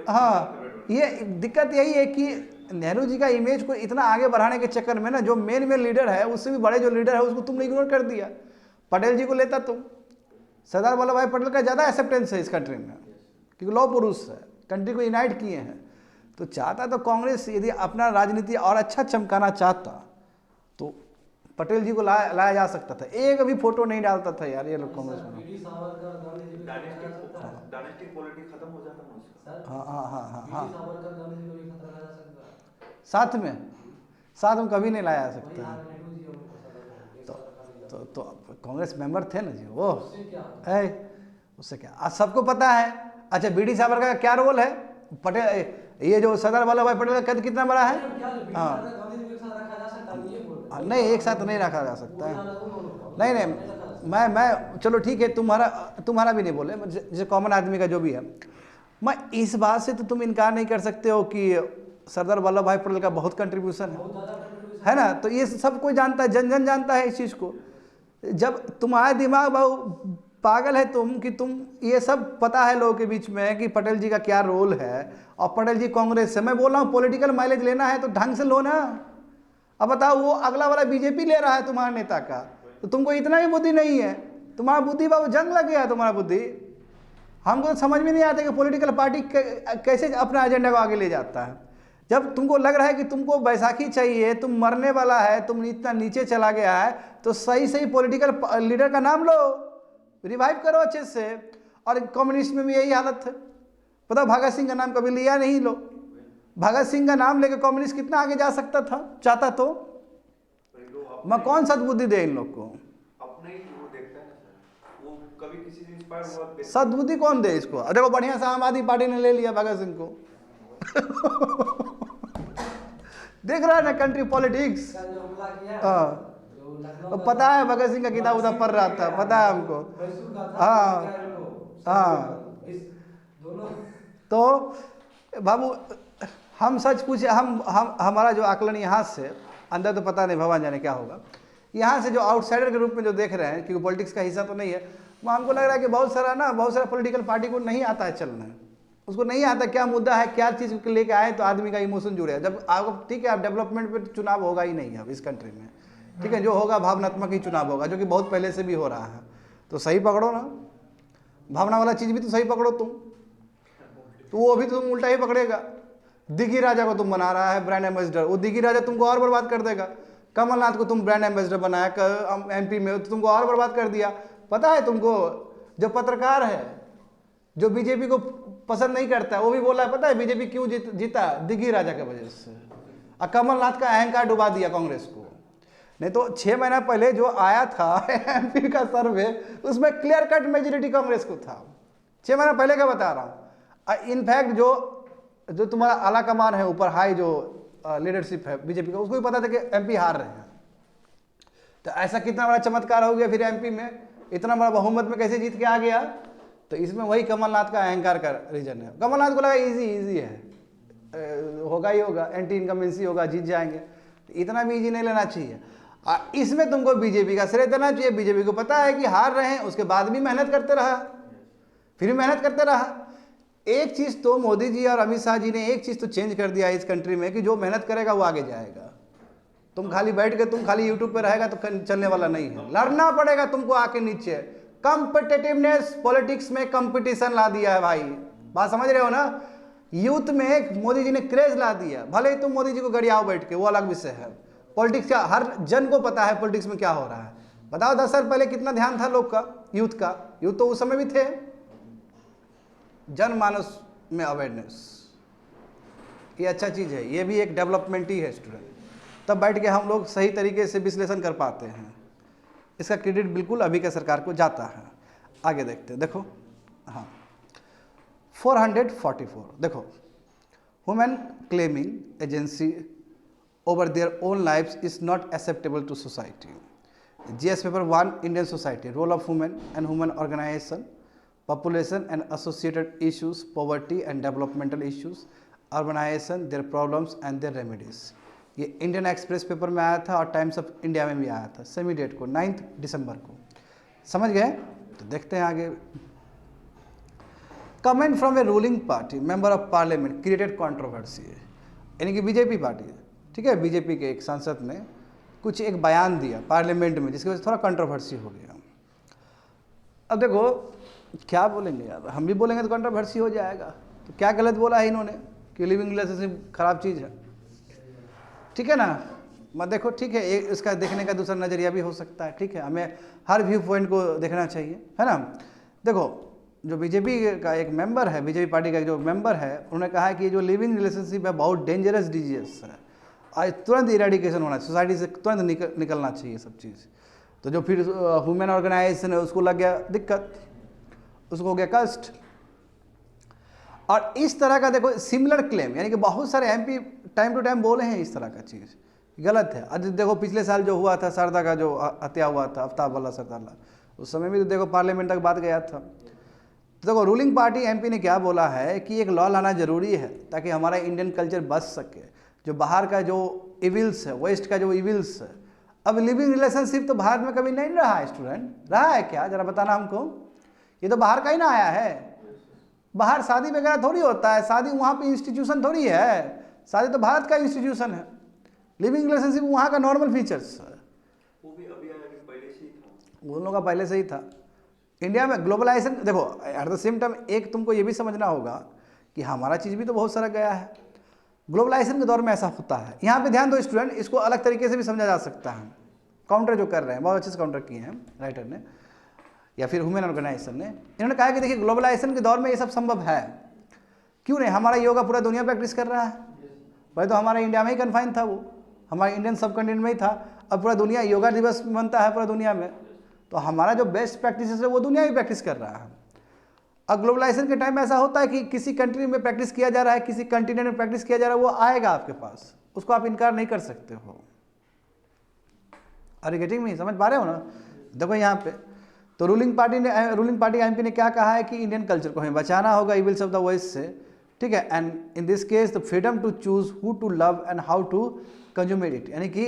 [SPEAKER 1] हाँ ये दिक्कत यही है कि नेहरू जी का इमेज को इतना आगे बढ़ाने के चक्कर में ना जो मेन लीडर है, उससे भी बड़े जो लीडर है उसको तुमने इग्नोर कर दिया। पटेल जी को लेता तुम, सरदार वल्लभ भाई पटेल का ज़्यादा एक्सेप्टेंस है इस कंट्री में, क्योंकि लौह पुरुष है, कंट्री को यूनाइट किए हैं। तो चाहता तो कांग्रेस यदि अपना राजनीति और अच्छा चमकाना चाहता तो पटेल जी को लाया जा सकता था। एक भी फोटो नहीं डालता था यार ये लोग कांग्रेस में। हाँ साथ में कभी नहीं लाया जा सकता। तो कांग्रेस मेंबर थे ना जी वो, उससे क्या आज सबको पता है। अच्छा बीडी सावरकर का क्या रोल है, पटेल ये जो सरदार वल्लभ भाई पटेल का कद कितना बड़ा है। हाँ नहीं एक साथ नहीं रखा जा सकता है, नहीं मैं चलो ठीक है तुम्हारा भी नहीं बोले, जैसे कॉमन आदमी का जो भी है। मैं इस बात से तो तुम इनकार नहीं कर सकते हो कि सरदार वल्लभ भाई पटेल का बहुत कंट्रीब्यूशन है ना। तो ये सब कोई जानता है, जन जन जानता है इस चीज़ को। जब तुम्हारा दिमाग पागल है तुम कि तुम ये सब पता है लोगों के बीच में कि पटेल जी का क्या रोल है, और पटेल जी कांग्रेस से, मैं बोल रहा हूँ पॉलिटिकल माइलेज लेना है तो ढंग से लो ना। अब बताओ वो अगला वाला बीजेपी ले रहा है तुम्हारे नेता का, तो तुमको इतना भी बुद्धि नहीं है। तुम्हारा बुद्धि बाबू जंग लग गया है तुम्हारा बुद्धि। हमको तो समझ में नहीं आता कि पॉलिटिकल पार्टी कैसे अपना एजेंडा को आगे ले जाता है। जब तुमको लग रहा है कि तुमको बैसाखी चाहिए, तुम मरने वाला है, तुम इतना नीचे चला गया है, तो सही सही पॉलिटिकल लीडर का नाम लो, रिवाइव करो अच्छे से। और कम्युनिस्ट में भी यही हालत है। पता भगत सिंह का नाम कभी लिया नहीं लो। भगत सिंह का नाम लेकर कम्युनिस्ट कितना आगे जा सकता था चाहता तो। मैं कौन सद्बुद्धि दे इन लोग को?
[SPEAKER 2] अपने ही वो देखता है ना सर, वो कभी किसी से इंस्पायर हुआ।
[SPEAKER 1] सद्बुद्धि कौन दे इसको? देखो बढ़िया से आम आदमी पार्टी ने ले लिया भगत सिंह को। देख रहा है ना कंट्री पॉलिटिक्स। हाँ तो पता है भगत सिंह का किताब उधर पढ़ रहा था, पता है हमको। हाँ हाँ। तो बाबू हम सच पूछे, हम हमारा जो आकलन यहाँ से, अंदर तो पता नहीं भगवान जाने क्या होगा, यहाँ से जो आउटसाइडर के रूप में जो देख रहे हैं, क्योंकि पॉलिटिक्स का हिस्सा तो नहीं है, वो हमको लग रहा है कि बहुत सारा पॉलिटिकल पार्टी को नहीं आता है चलना। उसको नहीं आता क्या मुद्दा है, क्या चीज़ लेके आए, तो आदमी का इमोशन जुड़े। जब आपको ठीक है, आप डेवलपमेंट पे चुनाव होगा ही नहीं अब इस कंट्री में, ठीक है, जो होगा भावनात्मक ही चुनाव होगा, जो कि बहुत पहले से भी हो रहा है। तो सही पकड़ो ना, भावना वाला चीज़ भी तो सही पकड़ो तुम, तो वो भी तुम उल्टा ही पकड़ेगा। दिग्गी राजा को तुम बना रहा है ब्रांड एम्बेसडर, वो दिग्गी राजा तुमको और बर्बाद कर देगा। कमलनाथ को तुम ब्रांड एम्बेसडर बनाया एमपी में, तो तुमको और बर्बाद कर दिया। पता है तुमको, जो पत्रकार है जो बीजेपी को पसंद नहीं करता है, वो भी बोला है पता है बीजेपी क्यों जीता? दिग्गी राजा की वजह से। और कमलनाथ का अहंकार डुबा दिया कांग्रेस को। नहीं तो 6 महीना पहले जो आया था एमपी का सर्वे, उसमें क्लियर कट मेजोरिटी कांग्रेस को था। 6 महीना पहले का बता रहा हूँ। इनफैक्ट जो तुम्हारा आला कमान है, ऊपर हाई जो लीडरशिप है बीजेपी का, उसको भी पता था कि एमपी हार रहे हैं। तो ऐसा कितना बड़ा चमत्कार हो गया फिर एमपी में, इतना बड़ा बहुमत में कैसे जीत के आ गया? तो इसमें वही कमलनाथ का अहंकार का रीजन है। कमलनाथ को लगा इजी है, होगा ही होगा, एंटी इनकमेंसी होगा, जीत जाएंगे। तो इतना भी इजी नहीं लेना चाहिए। इसमें तुमको बीजेपी का श्रेय देना चाहिए। बीजेपी को पता है कि हार रहे हैं, उसके बाद भी मेहनत करते रहा, फिर भी मेहनत करते रहा। एक चीज़ तो मोदी जी और अमित शाह जी ने एक चीज़ तो चेंज कर दिया इस कंट्री में कि जो मेहनत करेगा वो आगे जाएगा। तुम खाली बैठ के तुम खाली यूट्यूब पे रहेगा तो चलने वाला नहीं है, लड़ना पड़ेगा तुमको आके नीचे। कॉम्पिटिटिवनेस, पॉलिटिक्स में कंपटीशन ला दिया है भाई, बात समझ रहे हो ना? यूथ में मोदी जी ने क्रेज ला दिया। भले ही तुम मोदी जी को गरियाओ बैठ के, वो अलग विषय है। पॉलिटिक्स का हर जन को पता है पॉलिटिक्स में क्या हो रहा है। बताओ 10 साल पहले कितना ध्यान था लोग का, यूथ का? यूथ तो उस समय भी थे। जनमानस में अवेयरनेस, ये अच्छा चीज़ है, ये भी एक डेवलपमेंट ही है स्टूडेंट। तब बैठ के हम लोग सही तरीके से विश्लेषण कर पाते हैं। इसका क्रेडिट बिल्कुल अभी के सरकार को जाता है। आगे देखते हैं, देखो हाँ 444 देखो, women claiming agency over their own lifes is not acceptable to society. GS paper 1 Indian society, role of women and women organisation, population and associated issues, poverty and developmental issues, urbanisation, their problems and their remedies. ये Indian Express paper में आया था और times of India में भी आया था, semi date को 9 दिसंबर को। समझ गए? तो देखते हैं आगे। Comment from A ruling party member of parliament created controversy, यानी कि बीजेपी पार्टी, ठीक है, बीजेपी के एक सांसद ने कुछ एक बयान दिया पार्लियामेंट में, जिसकी वजह से थोड़ा कंट्रोवर्सी हो गया। अब देखो क्या बोलेंगे यार, हम भी बोलेंगे तो कंट्रोवर्सी हो जाएगा। तो क्या गलत बोला है इन्होंने कि लिविंग रिलेशनशिप खराब चीज़ है, ठीक है ना? मत देखो, ठीक है, एक इसका देखने का दूसरा नज़रिया भी हो सकता है, ठीक है, हमें हर व्यू पॉइंट को देखना चाहिए, है ना? देखो जो बीजेपी का एक मेंबर है, बीजेपी पार्टी का जो मेंबर है, उन्होंने कहा है कि जो लिविंग रिलेशनशिप है बहुत डेंजरस डिजीज है, आज तुरंत इरेडिकेशन होना चाहिए, सोसाइटी से तुरंत निकलना चाहिए सब चीज़। तो जो फिर वुमेन ऑर्गेनाइजेशन है उसको लग गया दिक्कत, उसको हो गया कष्ट। और इस तरह का देखो सिमिलर क्लेम, यानी कि बहुत सारे एमपी टाइम टू टाइम बोले हैं इस तरह का चीज़, गलत है। आज देखो पिछले साल जो हुआ था, शारदा का जो हत्या हुआ था, आफ्ताब वाला सरदार, उस समय भी तो देखो पार्लियामेंट तक बात गया था। तो देखो रूलिंग पार्टी एमपी ने क्या बोला है कि एक लॉ लाना जरूरी है ताकि हमारा इंडियन कल्चर बच सके। जो बाहर का जो इविल्स है, वेस्ट का जो इविल्स है, अब लिविंग रिलेशनशिप तो भारत में कभी नहीं रहा है स्टूडेंट, रहा है क्या? जरा बताना हमको। ये तो बाहर का ही ना आया है। बाहर शादी वगैरह थोड़ी होता है, शादी वहाँ पे इंस्टीट्यूशन थोड़ी है, शादी तो भारत का इंस्टीट्यूशन है। लिविंग रिलेशनशिप वहाँ का नॉर्मल फीचर्स है,
[SPEAKER 2] वो भी अभी आया कि पहले से ही था?
[SPEAKER 1] उन लोगों का पहले से ही था। इंडिया में ग्लोबलाइजेशन देखो, एट द सेम टाइम एक तुमको ये भी समझना होगा कि हमारा चीज़ भी तो बहुत सारा गया है। ग्लोबलाइजेशन के दौर में ऐसा होता है। यहाँ पे ध्यान दो स्टूडेंट, इसको अलग तरीके से भी समझा जा सकता है। काउंटर जो कर रहे हैं बहुत अच्छे से काउंटर किए हैं राइटर ने या फिर ह्यूमन ऑर्गेनाइजेशन ने। इन्होंने कहा कि देखिए ग्लोबलाइजेशन के दौर में ये सब संभव है। क्यों नहीं? हमारा योगा पूरा दुनिया प्रैक्टिस कर रहा है। पहले तो हमारे इंडिया में ही कन्फाइन था, वो हमारे इंडियन सब कंटिनेंट में ही था। अब पूरा दुनिया योगा दिवस बनता है पूरा दुनिया में, तो हमारा जो बेस्ट प्रैक्टिस है वो दुनिया में प्रैक्टिस कर रहा है। अब ग्लोबलाइजेशन के टाइम में ऐसा होता है कि किसी कंट्री में प्रैक्टिस किया जा रहा है, किसी कंटिनेंट में प्रैक्टिस किया जा रहा है, वो आएगा आपके पास, उसको आप इनकार नहीं कर सकते हो। अरे गेटिंग में समझ पा रहे हो ना? देखो यहाँ पे तो रूलिंग पार्टी एमपी ने क्या कहा है कि इंडियन कल्चर को हमें बचाना होगा इविल्स ऑफ द वेस्ट से, ठीक है। And in this case the freedom to choose who to love and how to consummate it, यानी कि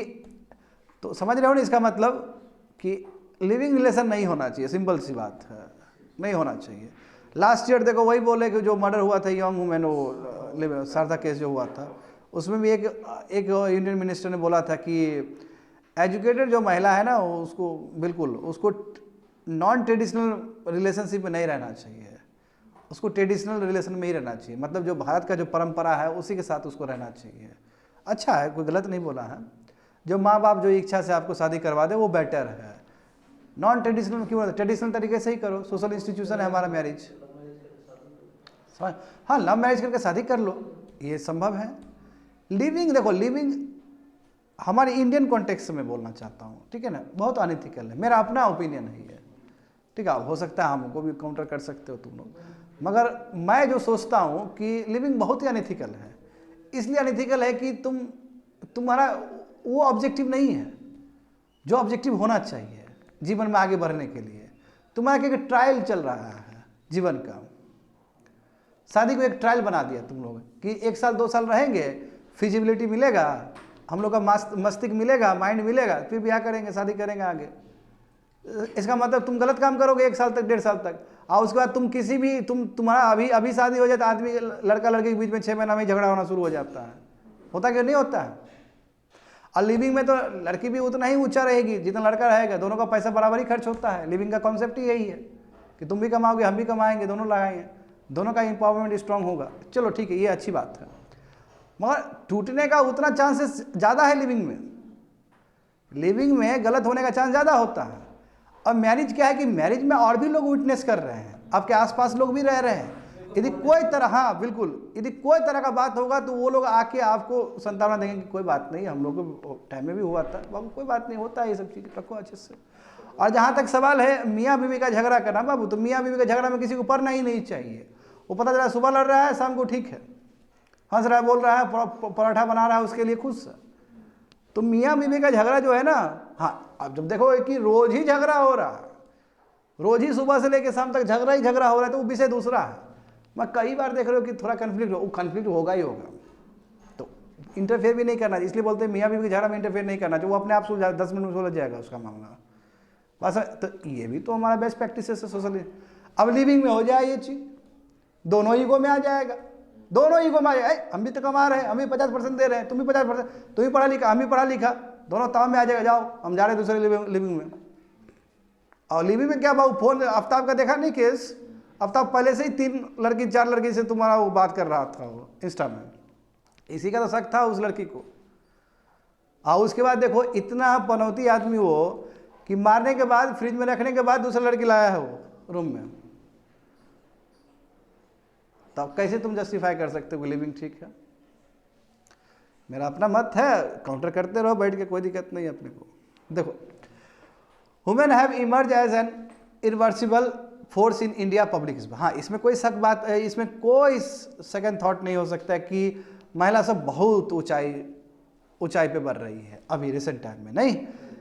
[SPEAKER 1] तो समझ रहे हो ना इसका मतलब कि लिविंग रिलेशन नहीं होना चाहिए, सिंपल सी बात है, नहीं होना चाहिए। लास्ट ईयर देखो वही बोले कि जो मर्डर हुआ था यंग वुमेन, वो शारदा केस जो हुआ था, उसमें भी एक यूनियन मिनिस्टर ने बोला था कि एजुकेटेड जो महिला है ना उसको बिल्कुल उसको नॉन ट्रेडिशनल रिलेशनशिप में नहीं रहना चाहिए, उसको ट्रेडिशनल रिलेशन में ही रहना चाहिए। मतलब जो भारत का जो परंपरा है उसी के साथ उसको रहना चाहिए। अच्छा है, कोई गलत नहीं बोला है। जो माँ बाप जो इच्छा से आपको शादी करवा दे वो बेटर है। नॉन ट्रेडिशनल क्यों? ट्रेडिशनल तरीके से ही करो, सोशल इंस्टीट्यूशन है हमारा मैरिज। हाँ, लव मैरिज करके शादी कर लो, ये संभव है। लिविंग देखो, लिविंग हमारे इंडियन कॉन्टेक्स्ट में बोलना चाहता हूँ, ठीक है ना, बहुत अनइथिकल है, मेरा अपना ओपिनियन है ये, ठीक है। हो सकता है हमको भी काउंटर कर सकते हो तुम लोग, मगर मैं जो सोचता हूँ कि लिविंग बहुत ही अनइथिकल है। इसलिए अनइथिकल है कि तुम्हारा वो ऑब्जेक्टिव नहीं है जो ऑब्जेक्टिव होना चाहिए जीवन में आगे बढ़ने के लिए। तुम्हारा एक ट्रायल चल रहा है जीवन का, शादी को एक ट्रायल बना दिया तुम लोग कि 1 साल 2 साल रहेंगे, फिजिबिलिटी मिलेगा, हम लोग का मस्तिष्क मिलेगा, माइंड मिलेगा, फिर ब्याह करेंगे, शादी करेंगे आगे। इसका मतलब तुम गलत काम करोगे 1 साल तक 1.5 साल तक, और उसके बाद तुम किसी भी तुम्हारा अभी शादी हो जाए तो आदमी लड़का लड़के के बीच में 6 महीना में झगड़ा होना शुरू हो जाता है। होता क्यों नहीं होता है? और लिविंग में तो लड़की भी उतना ही ऊंचा रहेगी जितना लड़का रहेगा, दोनों का पैसा बराबर ही खर्च होता है। लिविंग का कॉन्सेप्ट ही यही है कि तुम भी कमाओगे हम भी कमाएंगे, दोनों लगाएंगे, दोनों का इंपावरमेंट स्ट्रांग होगा। चलो ठीक है, ये अच्छी बात है, मगर टूटने का उतना चांसेस ज़्यादा है लिविंग में। लिविंग में गलत होने का चांस ज़्यादा होता है। और मैरिज क्या है कि मैरिज में और भी लोग विटनेस कर रहे हैं, आपके आसपास लोग भी रह रहे हैं। यदि कोई तरह, हाँ बिल्कुल, यदि कोई तरह का बात होगा तो वो लोग आके आपको संतावना देंगे कि कोई बात नहीं, हम लोग को टाइम में भी हुआ था बाबू, कोई बात नहीं, होता है ये सब चीज़, रखो अच्छे से। और जहाँ तक सवाल है मियाँ बीवी का झगड़ा करना बाबू, तो मियाँ बीवी का झगड़ा में किसी को पढ़ना ही नहीं चाहिए। वो पता चला सुबह लड़ रहा है, शाम को ठीक है, हंस रहा है, बोल रहा है, पराठा बना रहा है, उसके लिए खुश है। तो मियाँ बीवी का झगड़ा जो है ना, हाँ अब जब देखो कि रोज ही झगड़ा हो रहा है, रोज ही सुबह से लेकर शाम तक झगड़ा ही झगड़ा हो रहा है, तो वो विषय दूसरा है। मैं कई बार देख रहे हो कि थोड़ा कन्फ्लिक्ट हो, कन्फ्लिक्ट होगा ही होगा, तो इंटरफेयर भी नहीं करना, इसलिए बोलते हैं मियाँ बीवी के झगड़ा में इंटरफेयर नहीं करना चाहिए, वो अपने आप सुलझा 10 मिनट में सुलझ जाएगा उसका मामला बस। तो ये भी तो हमारा बेस्ट प्रैक्टिस है सोशल। अब लिविंग में हो जाए ये चीज़, दोनों ईगो में आ जाएगा, दोनों ईगो में आ जाएगा, हम भी तो कमा रहे हैं, हम भी 50% दे रहे हैं, तुम भी 50%, तुम भी पढ़ा लिखा, हम भी पढ़ा लिखा, दोनों ताव में आ जाएगा, जाओ हम जा रहे हैं दूसरे लिविंग में। और लिविंग में क्या बाबू, फोन आफ्ताब का देखा नहीं केस? आफ्ताब पहले से ही 3 लड़की 4 लड़की से तुम्हारा वो बात कर रहा था वो इंस्टा में, इसी का तो शक था उस लड़की को। और उसके बाद देखो इतना पनौती आदमी वो कि मारने के बाद, फ्रिज में रखने के बाद दूसरा लड़की लाया है वो रूम में। तब कैसे तुम जस्टिफाई कर सकते हो लिविंग ठीक है? मेरा अपना मत है, काउंटर करते रहो बैठ के, कोई दिक्कत नहीं है अपने को। देखो, women have emerge as an irreversible force in India public. हाँ, इसमें कोई शक बात, इसमें कोई सेकंड थॉट नहीं हो सकता है कि महिला सब बहुत ऊंचाई पे बढ़ रही है अभी रिसेंट टाइम में, नहीं।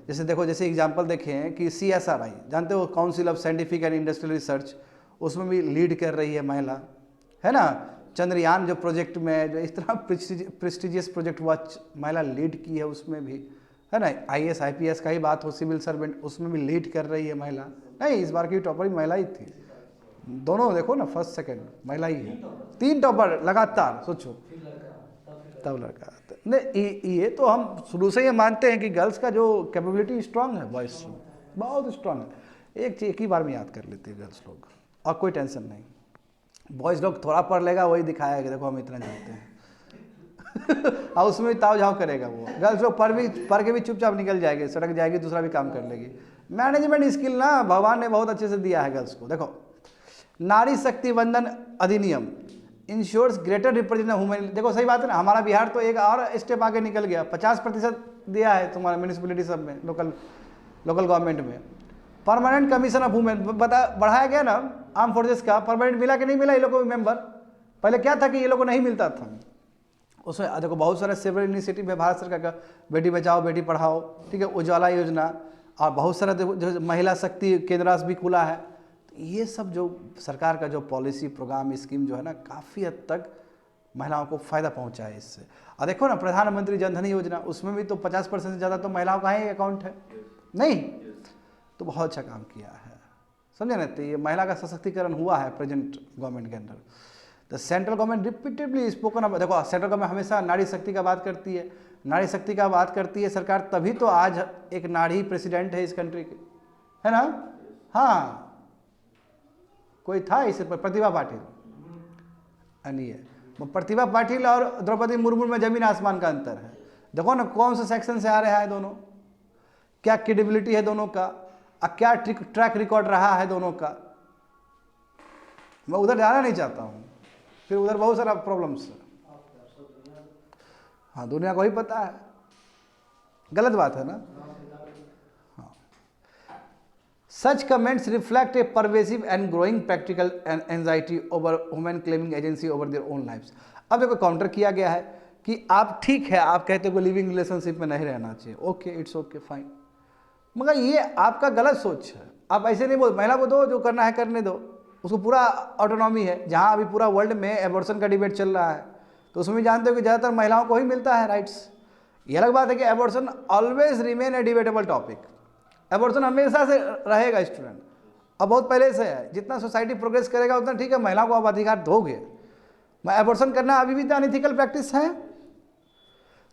[SPEAKER 1] जैसे देखो, जैसे एग्जांपल देखें कि CSRI जानते हो, council of scientific and industrial research, उसमें भी लीड कर रही है महिला, है ना। चंद्रयान जो प्रोजेक्ट में, जो इस तरह प्रेस्टिजियस प्रोजेक्ट हुआ, महिला लीड की है उसमें भी, है ना। IAS IPS का ही बात हो, सिविल सर्वेंट, उसमें भी लीड कर रही है महिला। नहीं, इस बार की टॉपर महिला ही थी, दोनों देखो ना, फर्स्ट सेकंड महिला ही है, 3 टॉपर लगातार, सोचो। तब लड़का नहीं, ये तो हम शुरू से ये मानते हैं कि गर्ल्स का जो कैपेबिलिटी स्ट्रांग है, बॉयज से बहुत स्ट्रांग है। एक ही बार में याद कर लेते हैं गर्ल्स लोग, और कोई टेंशन नहीं। बॉयज़ लोग थोड़ा पढ़ लेगा, वही दिखाया कि देखो हम इतना जानते हैं और उसमें भी ताव झाव करेगा वो। गर्ल्स लोग पढ़ के भी चुपचाप निकल जाएगी, सड़क जाएगी, दूसरा भी काम कर लेगी। मैनेजमेंट स्किल ना भगवान ने बहुत अच्छे से दिया है गर्ल्स को। देखो, नारी शक्ति वंदन अधिनियम इंश्योर्स ग्रेटर रिप्रेजेंटेशन वुमेन। देखो सही बात है ना, हमारा बिहार तो एक और स्टेप आगे निकल गया, 50% दिया है तुम्हारा म्यूनिसिपलिटी सब में, लोकल गवर्नमेंट में। परमानेंट कमीशन ऑफ वुमेन बढ़ाया गया ना आर्म फोर्सेस का, परमानेंट मिला कि नहीं मिला ये लोग को मेंबर? पहले क्या था कि ये लोग को नहीं मिलता था। उसमें देखो बहुत सारे सेवरल इनिशिएटिव है भारत सरकार का, बेटी बचाओ बेटी पढ़ाओ, ठीक है, उज्ज्वला योजना, और बहुत सारा जो महिला शक्ति केंद्र भी खुला है। तो ये सब जो सरकार का जो पॉलिसी प्रोग्राम स्कीम जो है ना, काफ़ी हद तक महिलाओं को फ़ायदा पहुंचा है इससे। और देखो ना प्रधानमंत्री जन धन योजना, उसमें भी तो 50% से ज़्यादा तो महिलाओं का ही अकाउंट है, नहीं? तो बहुत अच्छा काम किया है, समझे ना? तो ये महिला का सशक्तिकरण हुआ है प्रेजेंट गवर्नमेंट के अंदर। The central government repeatedly spoken अब, देखो सेंट्रल गवर्नमेंट हमेशा नारी शक्ति का बात करती है, नारी शक्ति का बात करती है सरकार, तभी तो आज एक नारी प्रेसिडेंट है इस कंट्री के, है ना? हाँ, कोई था इस पर, प्रतिभा पाटिल, नहीं है वो। प्रतिभा पाटिल और द्रौपदी मुर्मू में जमीन आसमान का अंतर है। देखो ना कौन से सेक्शन से आ रहा है दोनों, क्या क्रेडिबिलिटी है दोनों का, और क्या ट्रैक रिकॉर्ड रहा है दोनों का। मैं उधर जाना नहीं चाहता हूँ, फिर उधर बहुत सारा प्रॉब्लम्स है। हाँ, दुनिया को ही पता है, गलत बात है ना? हाँ। Such comments reflect a pervasive and growing practical anxiety over women claiming agency over their own lifes. अब देखो काउंटर किया गया है कि आप ठीक है, आप कहते हो लिविंग रिलेशनशिप में नहीं रहना चाहिए, ओके, इट्स ओके, फाइन, मगर ये आपका गलत सोच है। आप ऐसे नहीं बोल, महिला को दो, जो करना है करने दो, उसको पूरा ऑटोनॉमी है। जहाँ अभी पूरा वर्ल्ड में एबॉर्शन का डिबेट चल रहा है, तो उसमें भी जानते हो कि ज़्यादातर महिलाओं को ही मिलता है राइट्स। ये अलग बात है कि एबॉर्शन ऑलवेज रिमेन ए डिबेटेबल टॉपिक, एबॉर्शन हमेशा से रहेगा स्टूडेंट, अब बहुत पहले से है। जितना सोसाइटी प्रोग्रेस करेगा उतना ठीक है, महिलाओं को आप अधिकार दोगे। एबॉर्शन करना अभी भी तो अनइथिकल प्रैक्टिस है,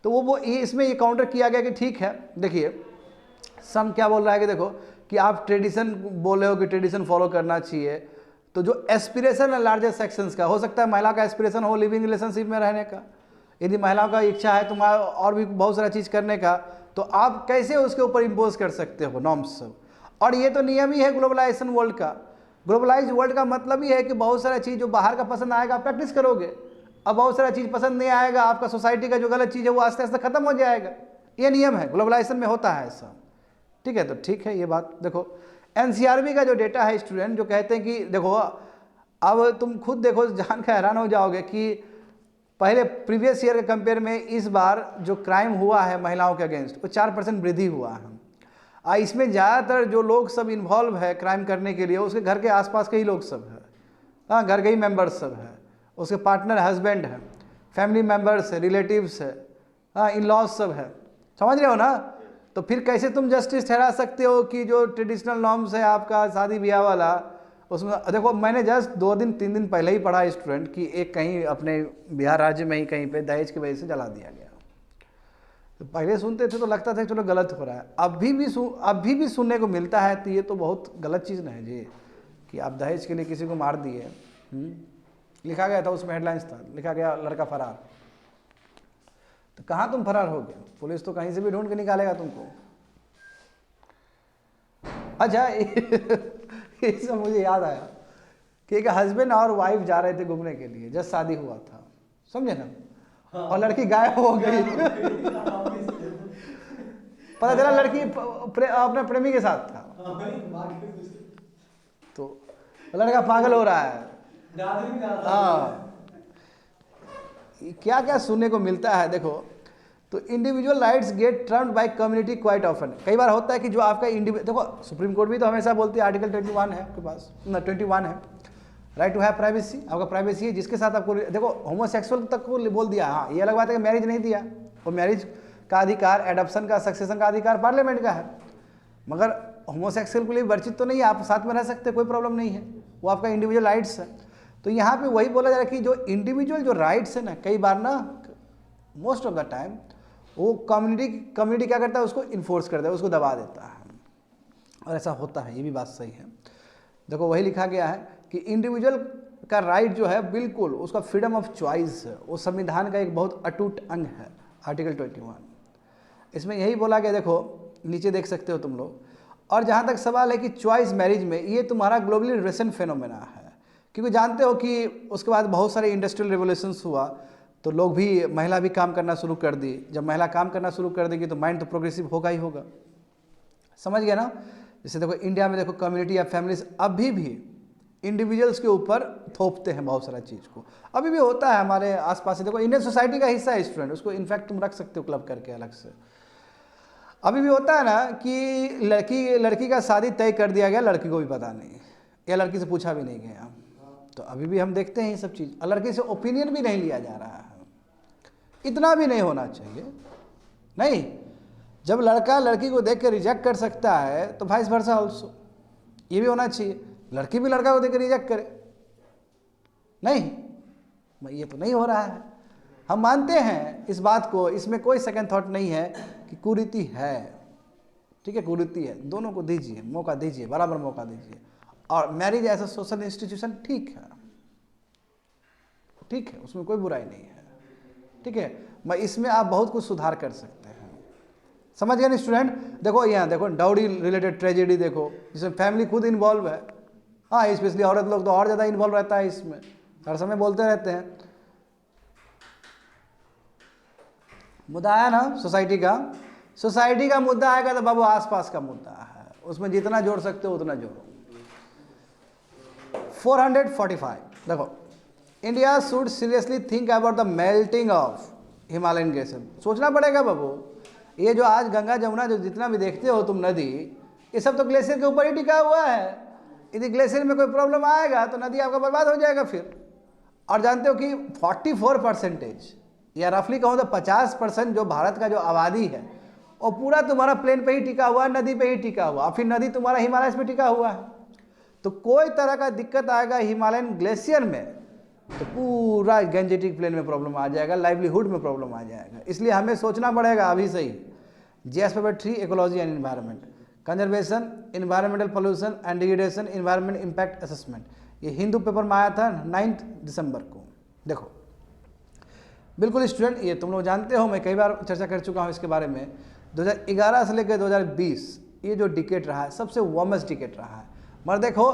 [SPEAKER 1] तो वो इसमें ये काउंटर किया गया कि ठीक है। देखिए सम क्या बोल रहा है कि देखो कि आप ट्रेडिशन बोल रहे हो कि ट्रेडिशन फॉलो करना चाहिए, तो जो एस्पिरेशन है लार्जर सेक्शंस का, हो सकता है महिला का एस्पिरेशन हो लिविंग रिलेशनशिप में रहने का, यदि महिलाओं का इच्छा है तुम्हारा और भी बहुत सारा चीज़ करने का, तो आप कैसे उसके ऊपर इम्पोज कर सकते हो नॉर्म्स सब। और ये तो नियम ही है ग्लोबलाइजेशन वर्ल्ड का। ग्लोबलाइज वर्ल्ड का मतलब ही है कि बहुत सारा चीज़ जो बाहर का पसंद आएगा आप प्रैक्टिस करोगे, अब बहुत सारा चीज़ पसंद नहीं आएगा, आपका सोसाइटी का जो गलत चीज़ है वो आस्ते आस्ते खत्म हो जाएगा। ये नियम है, ग्लोबलाइजेशन में होता है ऐसा, ठीक है? तो ठीक है ये बात। देखो एनसीआरबी का जो डेटा है स्टूडेंट, जो कहते हैं कि देखो अब तुम खुद देखो, जान के हैरान हो जाओगे कि पहले प्रीवियस ईयर के कंपेयर में इस बार जो क्राइम हुआ है महिलाओं के अगेंस्ट वो 4% वृद्धि हुआ है। इसमें ज़्यादातर जो लोग सब इन्वॉल्व है क्राइम करने के लिए, उसके घर के आसपास के ही लोग सब है, हाँ, घर के ही मेंबर्स सब है, उसके पार्टनर हस्बैंड है, फैमिली मेंबर्स है, रिलेटिव्स है, हाँ, इन लॉज सब है, समझ रहे हो ना? तो फिर कैसे तुम जस्टिस ठहरा सकते हो कि जो ट्रेडिशनल नॉर्म्स है आपका शादी ब्याह वाला, उसमें देखो मैंने जस्ट 2-3 दिन पहले ही पढ़ा स्टूडेंट कि एक कहीं अपने बिहार राज्य में ही कहीं पे दहेज की वजह से जला दिया गया। तो पहले सुनते थे तो लगता था चलो गलत हो रहा है, अभी भी सुनने को मिलता है, तो ये तो बहुत गलत चीज़ ना है जी कि आप दहेज के लिए किसी को मार दिए। लिखा गया था उसमें, हेडलाइंस था, लिखा गया लड़का फरार। तो कहाँ तुम फरार हो गए? पुलिस तो कहीं से भी ढूंढ के निकालेगा तुमको। अच्छा इससे मुझे याद आया कि एक हस्बैंड और वाइफ जा रहे थे घूमने के लिए, जस्ट शादी हुआ था, समझे ना, और लड़की गायब हो गई पता चला लड़की अपने प्रेमी के साथ था, तो लड़का पागल हो रहा है। हाँ, क्या क्या सुनने को मिलता है। देखो तो individual rights get trumped by community quite often. कई बार होता है कि जो आपका देखो सुप्रीम कोर्ट भी तो हमेशा बोलती है, आर्टिकल 21 है आपके पास ना, 21 है, राइट टू हैव प्राइवेसी, आपका प्राइवेसी है जिसके साथ आपको, देखो होमोसेक्सुअल तक को बोल दिया। हाँ, ये अलग बात है कि मैरिज नहीं दिया, वो मैरिज का अधिकार, एडॉप्शन का, सक्सेशन का अधिकार पार्लियामेंट का है, मगर होमोसेक्सुअल के लिए वर्जित तो नहीं है, आप साथ में रह सकते, कोई प्रॉब्लम नहीं है। वो आपका इंडिविजुअल राइट्स है। तो यहाँ पे वही बोला जा रहा है कि जो इंडिविजुअल जो राइट्स है ना, कई बार ना मोस्ट ऑफ द टाइम वो कम्युनिटी क्या करता है, उसको इन्फोर्स करता है, उसको दबा देता है, और ऐसा होता है, ये भी बात सही है। देखो वही लिखा गया है कि इंडिविजुअल का राइट जो है बिल्कुल उसका फ्रीडम ऑफ चॉइस है, वो संविधान का एक बहुत अटूट अंग है, आर्टिकल 21। इसमें यही बोला गया, देखो नीचे देख सकते हो तुम लोग। और जहाँ तक सवाल है कि चॉइस मैरिज में, ये तुम्हारा ग्लोबली रिसेंट फेनोमेना है, क्योंकि जानते हो कि उसके बाद बहुत सारे इंडस्ट्रियल रिवोल्यूशंस हुआ, तो लोग भी, महिला भी काम करना शुरू कर दी। जब महिला काम करना शुरू कर देगी तो माइंड तो प्रोग्रेसिव होगा ही होगा, समझ गया ना। जैसे देखो इंडिया में देखो कम्युनिटी या फैमिलीज अभी भी इंडिविजुअल्स के ऊपर थोपते हैं बहुत सारा चीज़ को, अभी भी होता है हमारे आसपास। देखो इंडियन सोसाइटी का हिस्सा है स्टूडेंट, उसको इनफैक्ट तुम रख सकते हो क्लब करके अलग से। अभी भी होता है ना कि लड़की का शादी तय कर दिया गया, लड़की को भी पता नहीं, या लड़की से पूछा भी नहीं गया। तो अभी भी हम देखते हैं ये सब चीज़, और लड़की से ओपिनियन भी नहीं लिया जा रहा है। इतना भी नहीं होना चाहिए। नहीं, जब लड़का लड़की को देख कर रिजेक्ट कर सकता है तो वाइस वर्सा ऑल्सो, ये भी होना चाहिए, लड़की भी लड़का को देख कर रिजेक्ट करे। नहीं, ये तो नहीं हो रहा है। हम मानते हैं इस बात को, इसमें कोई सेकंड थॉट नहीं है कि कुरीति है, ठीक है, कुरीति है, दोनों को दीजिए मौका, दीजिए बराबर मौका दीजिए। और marriage as a social institution ठीक है, ठीक है, उसमें कोई बुराई नहीं है, ठीक है। मैं इसमें आप बहुत कुछ सुधार कर सकते हैं, समझ गए ना स्टूडेंट। देखो यहाँ देखो डाउरी रिलेटेड ट्रेजेडी देखो, जिसमें फैमिली खुद इन्वॉल्व है। हाँ, स्पेशली औरत लोग तो और ज़्यादा इन्वॉल्व रहता है इसमें, हर समय बोलते रहते हैं। मुद्दा आया ना सोसाइटी का मुद्दा आएगा तो बाबू आसपास का मुद्दा है, उसमें जितना जोड़ सकते हो उतना जोड़ो। 445 देखो, India should seriously think about the melting of Himalayan glacier. सोचना पड़ेगा बाबू, ये जो आज गंगा जमुना जो जितना भी देखते हो तुम नदी, ये सब तो ग्लेशियर के ऊपर ही टिका हुआ है। यदि ग्लेशियर में कोई प्रॉब्लम आएगा तो नदी आपका बर्बाद हो जाएगा फिर। और जानते हो कि 44% या रफली कहूँ तो 50% जो भारत का जो आबादी है वो पूरा तुम्हारा प्लेन पे ही टिका हुआ है, नदी पे ही टिका हुआ, फिर नदी तुम्हारा हिमालय पे टिका हुआ है। तो कोई तरह का दिक्कत आएगा हिमालयन ग्लेशियर में तो पूरा गैंजेटिक प्लेन में प्रॉब्लम आ जाएगा, लाइवलीहुड में प्रॉब्लम आ जाएगा। इसलिए हमें सोचना पड़ेगा अभी से ही। GS paper 3 ecology and environment, conservation, environmental pollution and degradation, environment impact assessment, ये हिंदू पेपर में आया था 9 दिसंबर को। देखो बिल्कुल स्टूडेंट, ये तुम लोग जानते हो, मैं कई बार चर्चा कर चुका हूँ इसके बारे में। 2011 से लेकर 2020 ये जो डिकेट रहा है सबसे वार्मेस्ट डिकेट रहा है। मगर देखो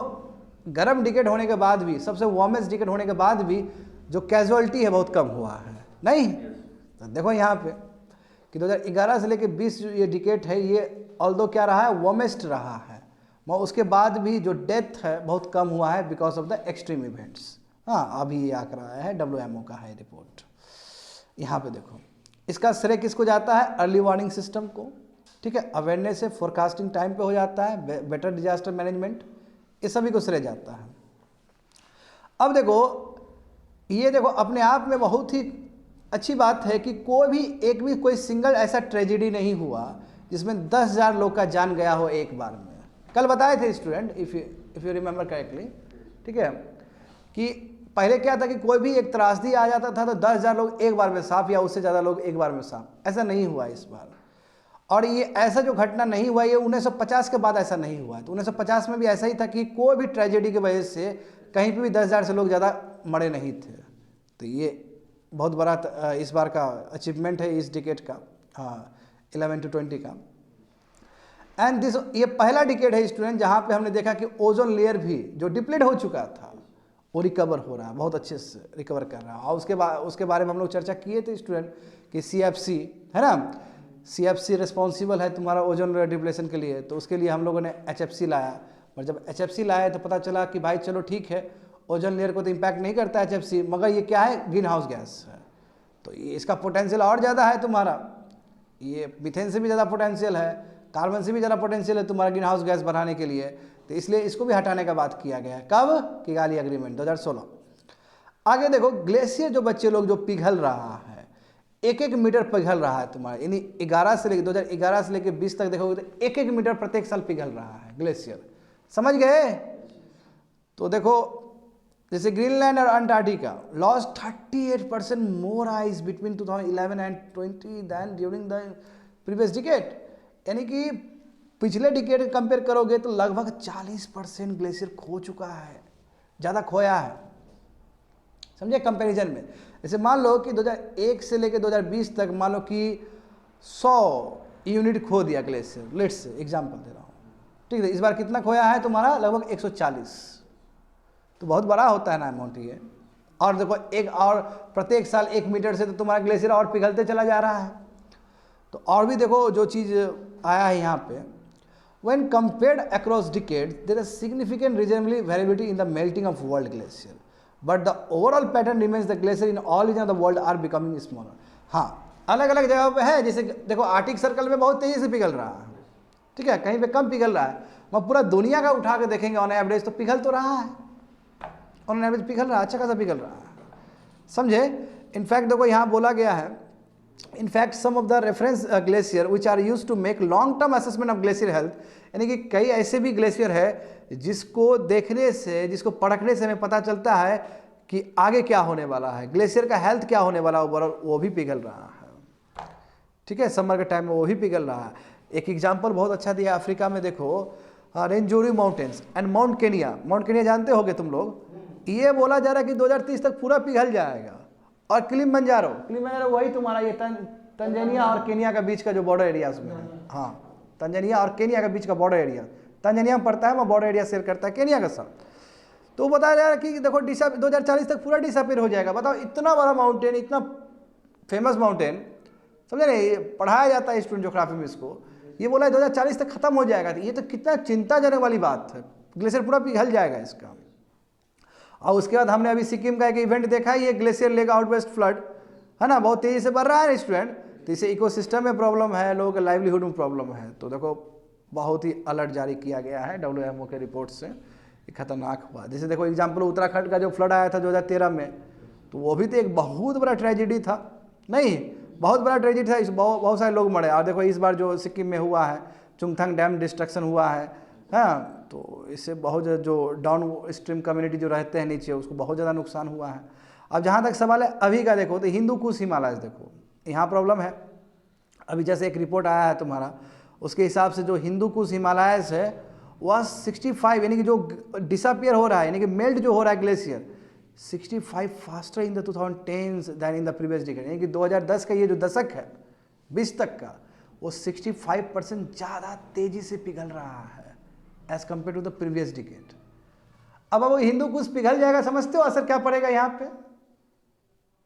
[SPEAKER 1] गर्म डिकेट होने के बाद भी, सबसे वार्मेस्ट डिकेट होने के बाद भी जो कैजुअलिटी है बहुत कम हुआ है। नहीं तो देखो यहाँ पे कि 2011 से लेकर 20 ये डिकेट है, ये ऑल्दो क्या रहा है, वार्मेस्ट रहा है, मगर उसके बाद भी जो डेथ है बहुत कम हुआ है because of the extreme events. हाँ, अभी ये आंकड़ा आया है, WMO का है रिपोर्ट। यहाँ पे देखो इसका श्रेय किसको जाता है, अर्ली वार्निंग सिस्टम को, ठीक है, अवेयरनेस से फोरकास्टिंग टाइम पे हो जाता है, बेटर डिजास्टर मैनेजमेंट, ये सभी को श्रेय जाता है। अब देखो ये देखो अपने आप में बहुत ही अच्छी बात है कि कोई सिंगल ऐसा ट्रेजेडी नहीं हुआ जिसमें 10,000 लोग का जान गया हो एक बार में। कल बताए थे student, if you remember correctly, ठीक है, कि पहले क्या था कि कोई भी एक त्रासदी आ जाता था तो 10,000 लोग एक बार में साफ या उससे ज़्यादा लोग एक बार में साफ, ऐसा नहीं हुआ इस बार। और ये ऐसा जो घटना नहीं हुआ ये 1950 के बाद ऐसा नहीं हुआ है। तो 1950 में भी ऐसा ही था कि कोई भी ट्रेजेडी की वजह से कहीं पे भी 10,000 से लोग ज़्यादा मरे नहीं थे। तो ये बहुत बड़ा इस बार का अचीवमेंट है इस डिकेट का, 11 to 20 का। एंड दिस, ये पहला डिकेट है स्टूडेंट जहाँ पे हमने देखा कि ओजोन लेयर भी जो डिप्लीट हो चुका था वो रिकवर हो रहा है, बहुत अच्छे से रिकवर कर रहा है। और उसके बारे में हम लोग चर्चा किए थे स्टूडेंट कि CFC है ना, CFC रिस्पॉन्सिबल है तुम्हारा ओजोन लेयर डिप्लेशन के लिए। तो उसके लिए हम लोगों ने HFC लाया, और जब HFC लाया तो पता चला कि भाई चलो ठीक है, ओजोन लेयर को तो इम्पैक्ट नहीं करता HFC, मगर ये क्या है, ग्रीन हाउस गैस है। तो ये इसका पोटेंशियल और ज़्यादा है तुम्हारा, ये मीथेन से भी ज़्यादा पोटेंशियल है, कार्बन से भी ज़्यादा पोटेंशियल है तुम्हारा ग्रीन हाउस गैस बढ़ाने के लिए। तो इसलिए इसको भी हटाने का बात किया गया है। कब, किगाली एग्रीमेंट 2016। आगे देखो ग्लेशियर जो बच्चे लोग जो पिघल रहा है, 1-1 मीटर पिघल रहा है तुम्हारा, यानी 2011 से लेकर 20 तक देखोगे तो 1-1 मीटर प्रत्येक साल पिघल रहा है ग्लेशियर, समझ गए। तो देखो जैसे ग्रीनलैंड और Antarctica lost 38% more ice between 2011 and 20 than during the previous decade, यानी कि पिछले डिकेड कंपेयर करोगे तो लगभग 40% ग्लेशियर खो चुका है, ज़्यादा खोया है, समझे कंपैरिजन में। जैसे मान लो कि 2001 से लेकर 2020 तक मान लो कि 100 यूनिट खो दिया ग्लेशियर, लेट्स एग्जांपल दे रहा हूँ, ठीक है। इस बार कितना खोया है तुम्हारा? लगभग 140, तो बहुत बड़ा होता है ना अमाउंट ये। और देखो एक और प्रत्येक साल 1 मीटर से तो तुम्हारा ग्लेशियर और पिघलते चला जा रहा है। तो और भी देखो जो चीज़ आया है यहाँ पे, when compared across decades there is significant regional variability in the melting of world glacier, but the overall pattern remains the glacier in all regions of the world are becoming smaller। हाँ, अलग अलग जगह पे है, जैसे देखो Arctic circle में बहुत तेज़ी से पिघल रहा है, ठीक है, कहीं पे कम पिघल रहा है। वह पूरा दुनिया का उठा के देखेंगे ऑन एवरेज तो पिघल तो रहा है, ऑन एवरेज पिघल रहा है, अच्छा खासा पिघल रहा है, समझे। इनफैक्ट देखो यहाँ बोला गया है, in fact some of the reference glacier which are used to make long term assessment of glacier health, यानी कि कई ऐसे भी ग्लेशियर है जिसको देखने से, जिसको परखने से हमें पता चलता है कि आगे क्या होने वाला है, ग्लेशियर का हेल्थ क्या होने वाला है, वो भी पिघल रहा है, ठीक है। समर के टाइम में वो भी पिघल रहा है। एक एग्जांपल बहुत अच्छा दिया अफ्रीका में, देखो Rwenzori mountains and Mount Kenya. Mount Kenya जानते होगे तुम लोग, ये बोला जा रहा है कि 2030 तक पूरा पिघल जाएगा। और किलिमंजारो वही तुम्हारा ये तंजानिया और केनिया का बीच का जो बॉर्डर एरियाज में है, हाँ तंजानिया और केनिया का बीच का बॉर्डर एरिया, तंजानिया में पड़ता है, वो बॉर्डर एरिया शेयर करता है केनिया का साथ। तो बताया जा रहा है कि देखो 2040 तक पूरा डिसअपीयर हो जाएगा। बताओ इतना बड़ा माउंटेन, इतना फेमस माउंटेन, समझे ना, ये पढ़ाया जाता है स्टूडेंट ज्योग्राफी में इसको, ये बोला है 2040 तक खत्म हो जाएगा। ये तो कितना चिंताजनक वाली बात है, ग्लेशियर पूरा पिघल जाएगा इसका। और उसके बाद हमने अभी सिक्किम का एक इवेंट देखा है, ये ग्लेशियर लेक आउटवेस्ट फ्लड है ना, बहुत तेज़ी से बढ़ रहा है स्टूडेंट। तो इससे इकोसिस्टम में प्रॉब्लम है, लोगों के लाइवलीहुड में प्रॉब्लम है। तो देखो बहुत ही अलर्ट जारी किया गया है WMO के रिपोर्ट से, ये खतरनाक हुआ। जैसे देखो एग्जाम्पल उत्तराखंड का जो फ्लड आया था 2013 में, तो वो भी तो एक बहुत बड़ा ट्रेजिडी था, नहीं बहुत बड़ा ट्रेजिडी था, इस बहुत सारे लोग मरे। और देखो इस बार जो सिक्किम में हुआ है, चुंगथांग डैम डिस्ट्रक्शन हुआ है, हाँ, तो इससे बहुत जो डाउन स्ट्रीम कम्युनिटी जो रहते हैं नीचे, उसको बहुत ज़्यादा नुकसान हुआ है। अब जहाँ तक सवाल है अभी का, देखो तो हिंदू कुश हिमालय, देखो यहाँ प्रॉब्लम है। अभी जैसे एक रिपोर्ट आया है तुम्हारा, उसके हिसाब से जो हिंदू कुश हिमालयस है वह 65, यानी कि जो डिसअपियर हो रहा है, यानी कि मेल्ट जो हो रहा है glacier, 65 faster in the 2010s than in the previous decade, यानी कि 2010 का ये जो दशक है 20 तक का, वो 65% ज़्यादा तेज़ी से पिघल रहा है as compare to the previous decade. अब वो हिंदू कुश पिघल जाएगा, समझते हो असर क्या पड़ेगा यहाँ पे,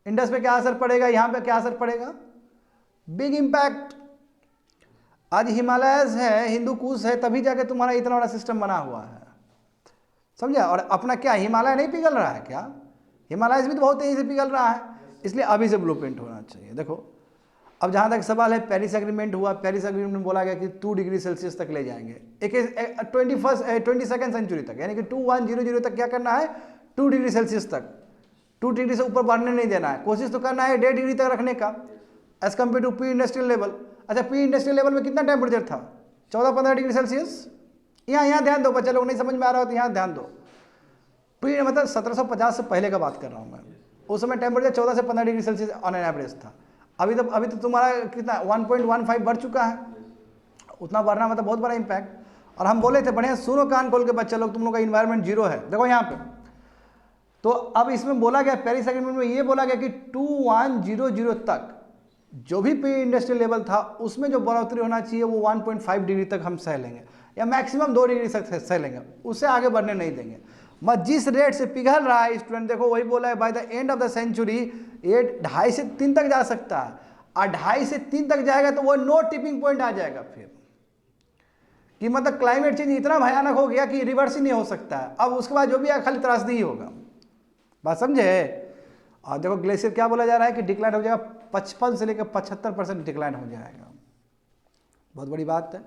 [SPEAKER 1] इंडस पे क्या असर पड़ेगा, यहाँ पे क्या असर पड़ेगा, बिग इम्पैक्ट। आज हिमालयस है, हिंदू कुश है, तभी जाके तुम्हारा इतना बड़ा सिस्टम बना हुआ है, समझे। और अपना क्या हिमालय नहीं पिघल रहा है क्या? हिमालयस भी तो बहुत तेजी से पिघल रहा है, इसलिए अभी से ब्लूप्रिंट होना चाहिए। देखो अब जहाँ तक सवाल है, पेरिस एग्रीमेंट हुआ, पेरिस एग्रीमेंट में बोला गया कि 2 डिग्री सेल्सियस तक ले जाएंगे 22nd सेंचुरी तक, यानी कि 2100 तक क्या करना है, 2 डिग्री सेल्सियस तक, 2 डिग्री से ऊपर बढ़ने नहीं देना है, कोशिश तो करना है 1.5 डिग्री तक रखने का as compare to pre industrial level. अच्छा प्री इंडस्ट्रियल लेवल में कितना टेम्परेचर था, 14-15 डिग्री सेल्सियस। यहाँ ध्यान दो, बच्चे लोग नहीं समझ में आ रहा हो तो यहाँ ध्यान दो, प्री मतलब 1750 से पहले का बात कर रहा हूँ मैं, उस समय टेम्परेचर 14 से 15 degree Celsius on an average था। अभी तो तुम्हारा कितना 1.15 बढ़ चुका है, उतना बढ़ना मतलब बहुत बड़ा इम्पैक्ट। और हम बोले थे बढ़िया सुनो कान खोल के बच्चे लोग, तुम लोग का इन्वायरमेंट जीरो है, देखो यहाँ पे। तो अब इसमें बोला गया, पेरिस एग्रीमेंट में ये बोला गया कि 2100 तक जो भी प्री इंडस्ट्रियल लेवल था उसमें जो बढ़ोतरी होना चाहिए वो 1.5 डिग्री तक हम सह लेंगे, या मैक्सिमम 2 डिग्री तक सह लेंगे, उससे आगे बढ़ने नहीं देंगे। मत जिस रेट से पिघल रहा है स्टूडेंट, देखो वही बोला है by the end of the century ये 2.5 से 3 तक जा सकता है, और 2.5 से 3 तक जाएगा तो वो नो टिपिंग पॉइंट आ जाएगा फिर, कि मतलब क्लाइमेट चेंज इतना भयानक हो गया कि रिवर्स ही नहीं हो सकता है। अब उसके बाद जो भी खाली त्रासदी ही होगा, बात समझे। और देखो ग्लेशियर क्या बोला जा रहा है कि डिक्लाइन हो जाएगा, 55 से लेकर 75% डिक्लाइन हो जाएगा। बहुत बड़ी बात है,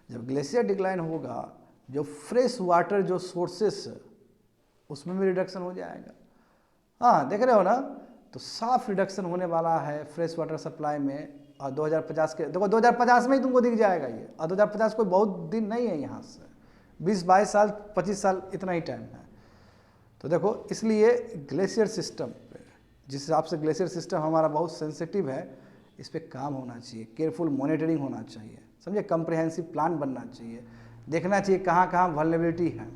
[SPEAKER 1] जब ग्लेशियर डिक्लाइन होगा, जो फ्रेश वाटर जो सोर्सेस उसमें भी रिडक्शन हो जाएगा। हाँ देख रहे हो ना, तो साफ रिडक्शन होने वाला है फ्रेश वाटर सप्लाई में। और 2050 के देखो 2050 में ही तुमको दिख जाएगा ये, और 2050 कोई बहुत दिन नहीं है, यहाँ से 20-22 साल 25 साल इतना ही टाइम है। तो देखो इसलिए ग्लेशियर सिस्टम पे, जिस हिसाब से ग्लेशियर सिस्टम हमारा बहुत सेंसिटिव है, इस पर काम होना चाहिए, केयरफुल मॉनिटरिंग होना चाहिए, समझे, कंप्रिहेंसिव प्लान बनना चाहिए, देखना चाहिए कहाँ कहाँ वल्नरेबिलिटी है,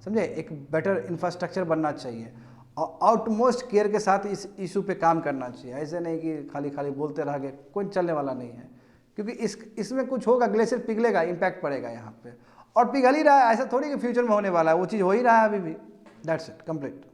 [SPEAKER 1] समझे, एक बेटर इंफ्रास्ट्रक्चर बनना चाहिए और आउटमोस्ट केयर के साथ इस इशू पे काम करना चाहिए। ऐसे नहीं कि खाली खाली बोलते रह गए, कोई चलने वाला नहीं है, क्योंकि इसमें कुछ होगा, ग्लेशियर पिघलेगा, इम्पैक्ट पड़ेगा यहाँ पे, और पिघल ही रहा है, ऐसा थोड़ी कि फ्यूचर में होने वाला है, वो चीज़ हो ही रहा है अभी भी। That's it, complete.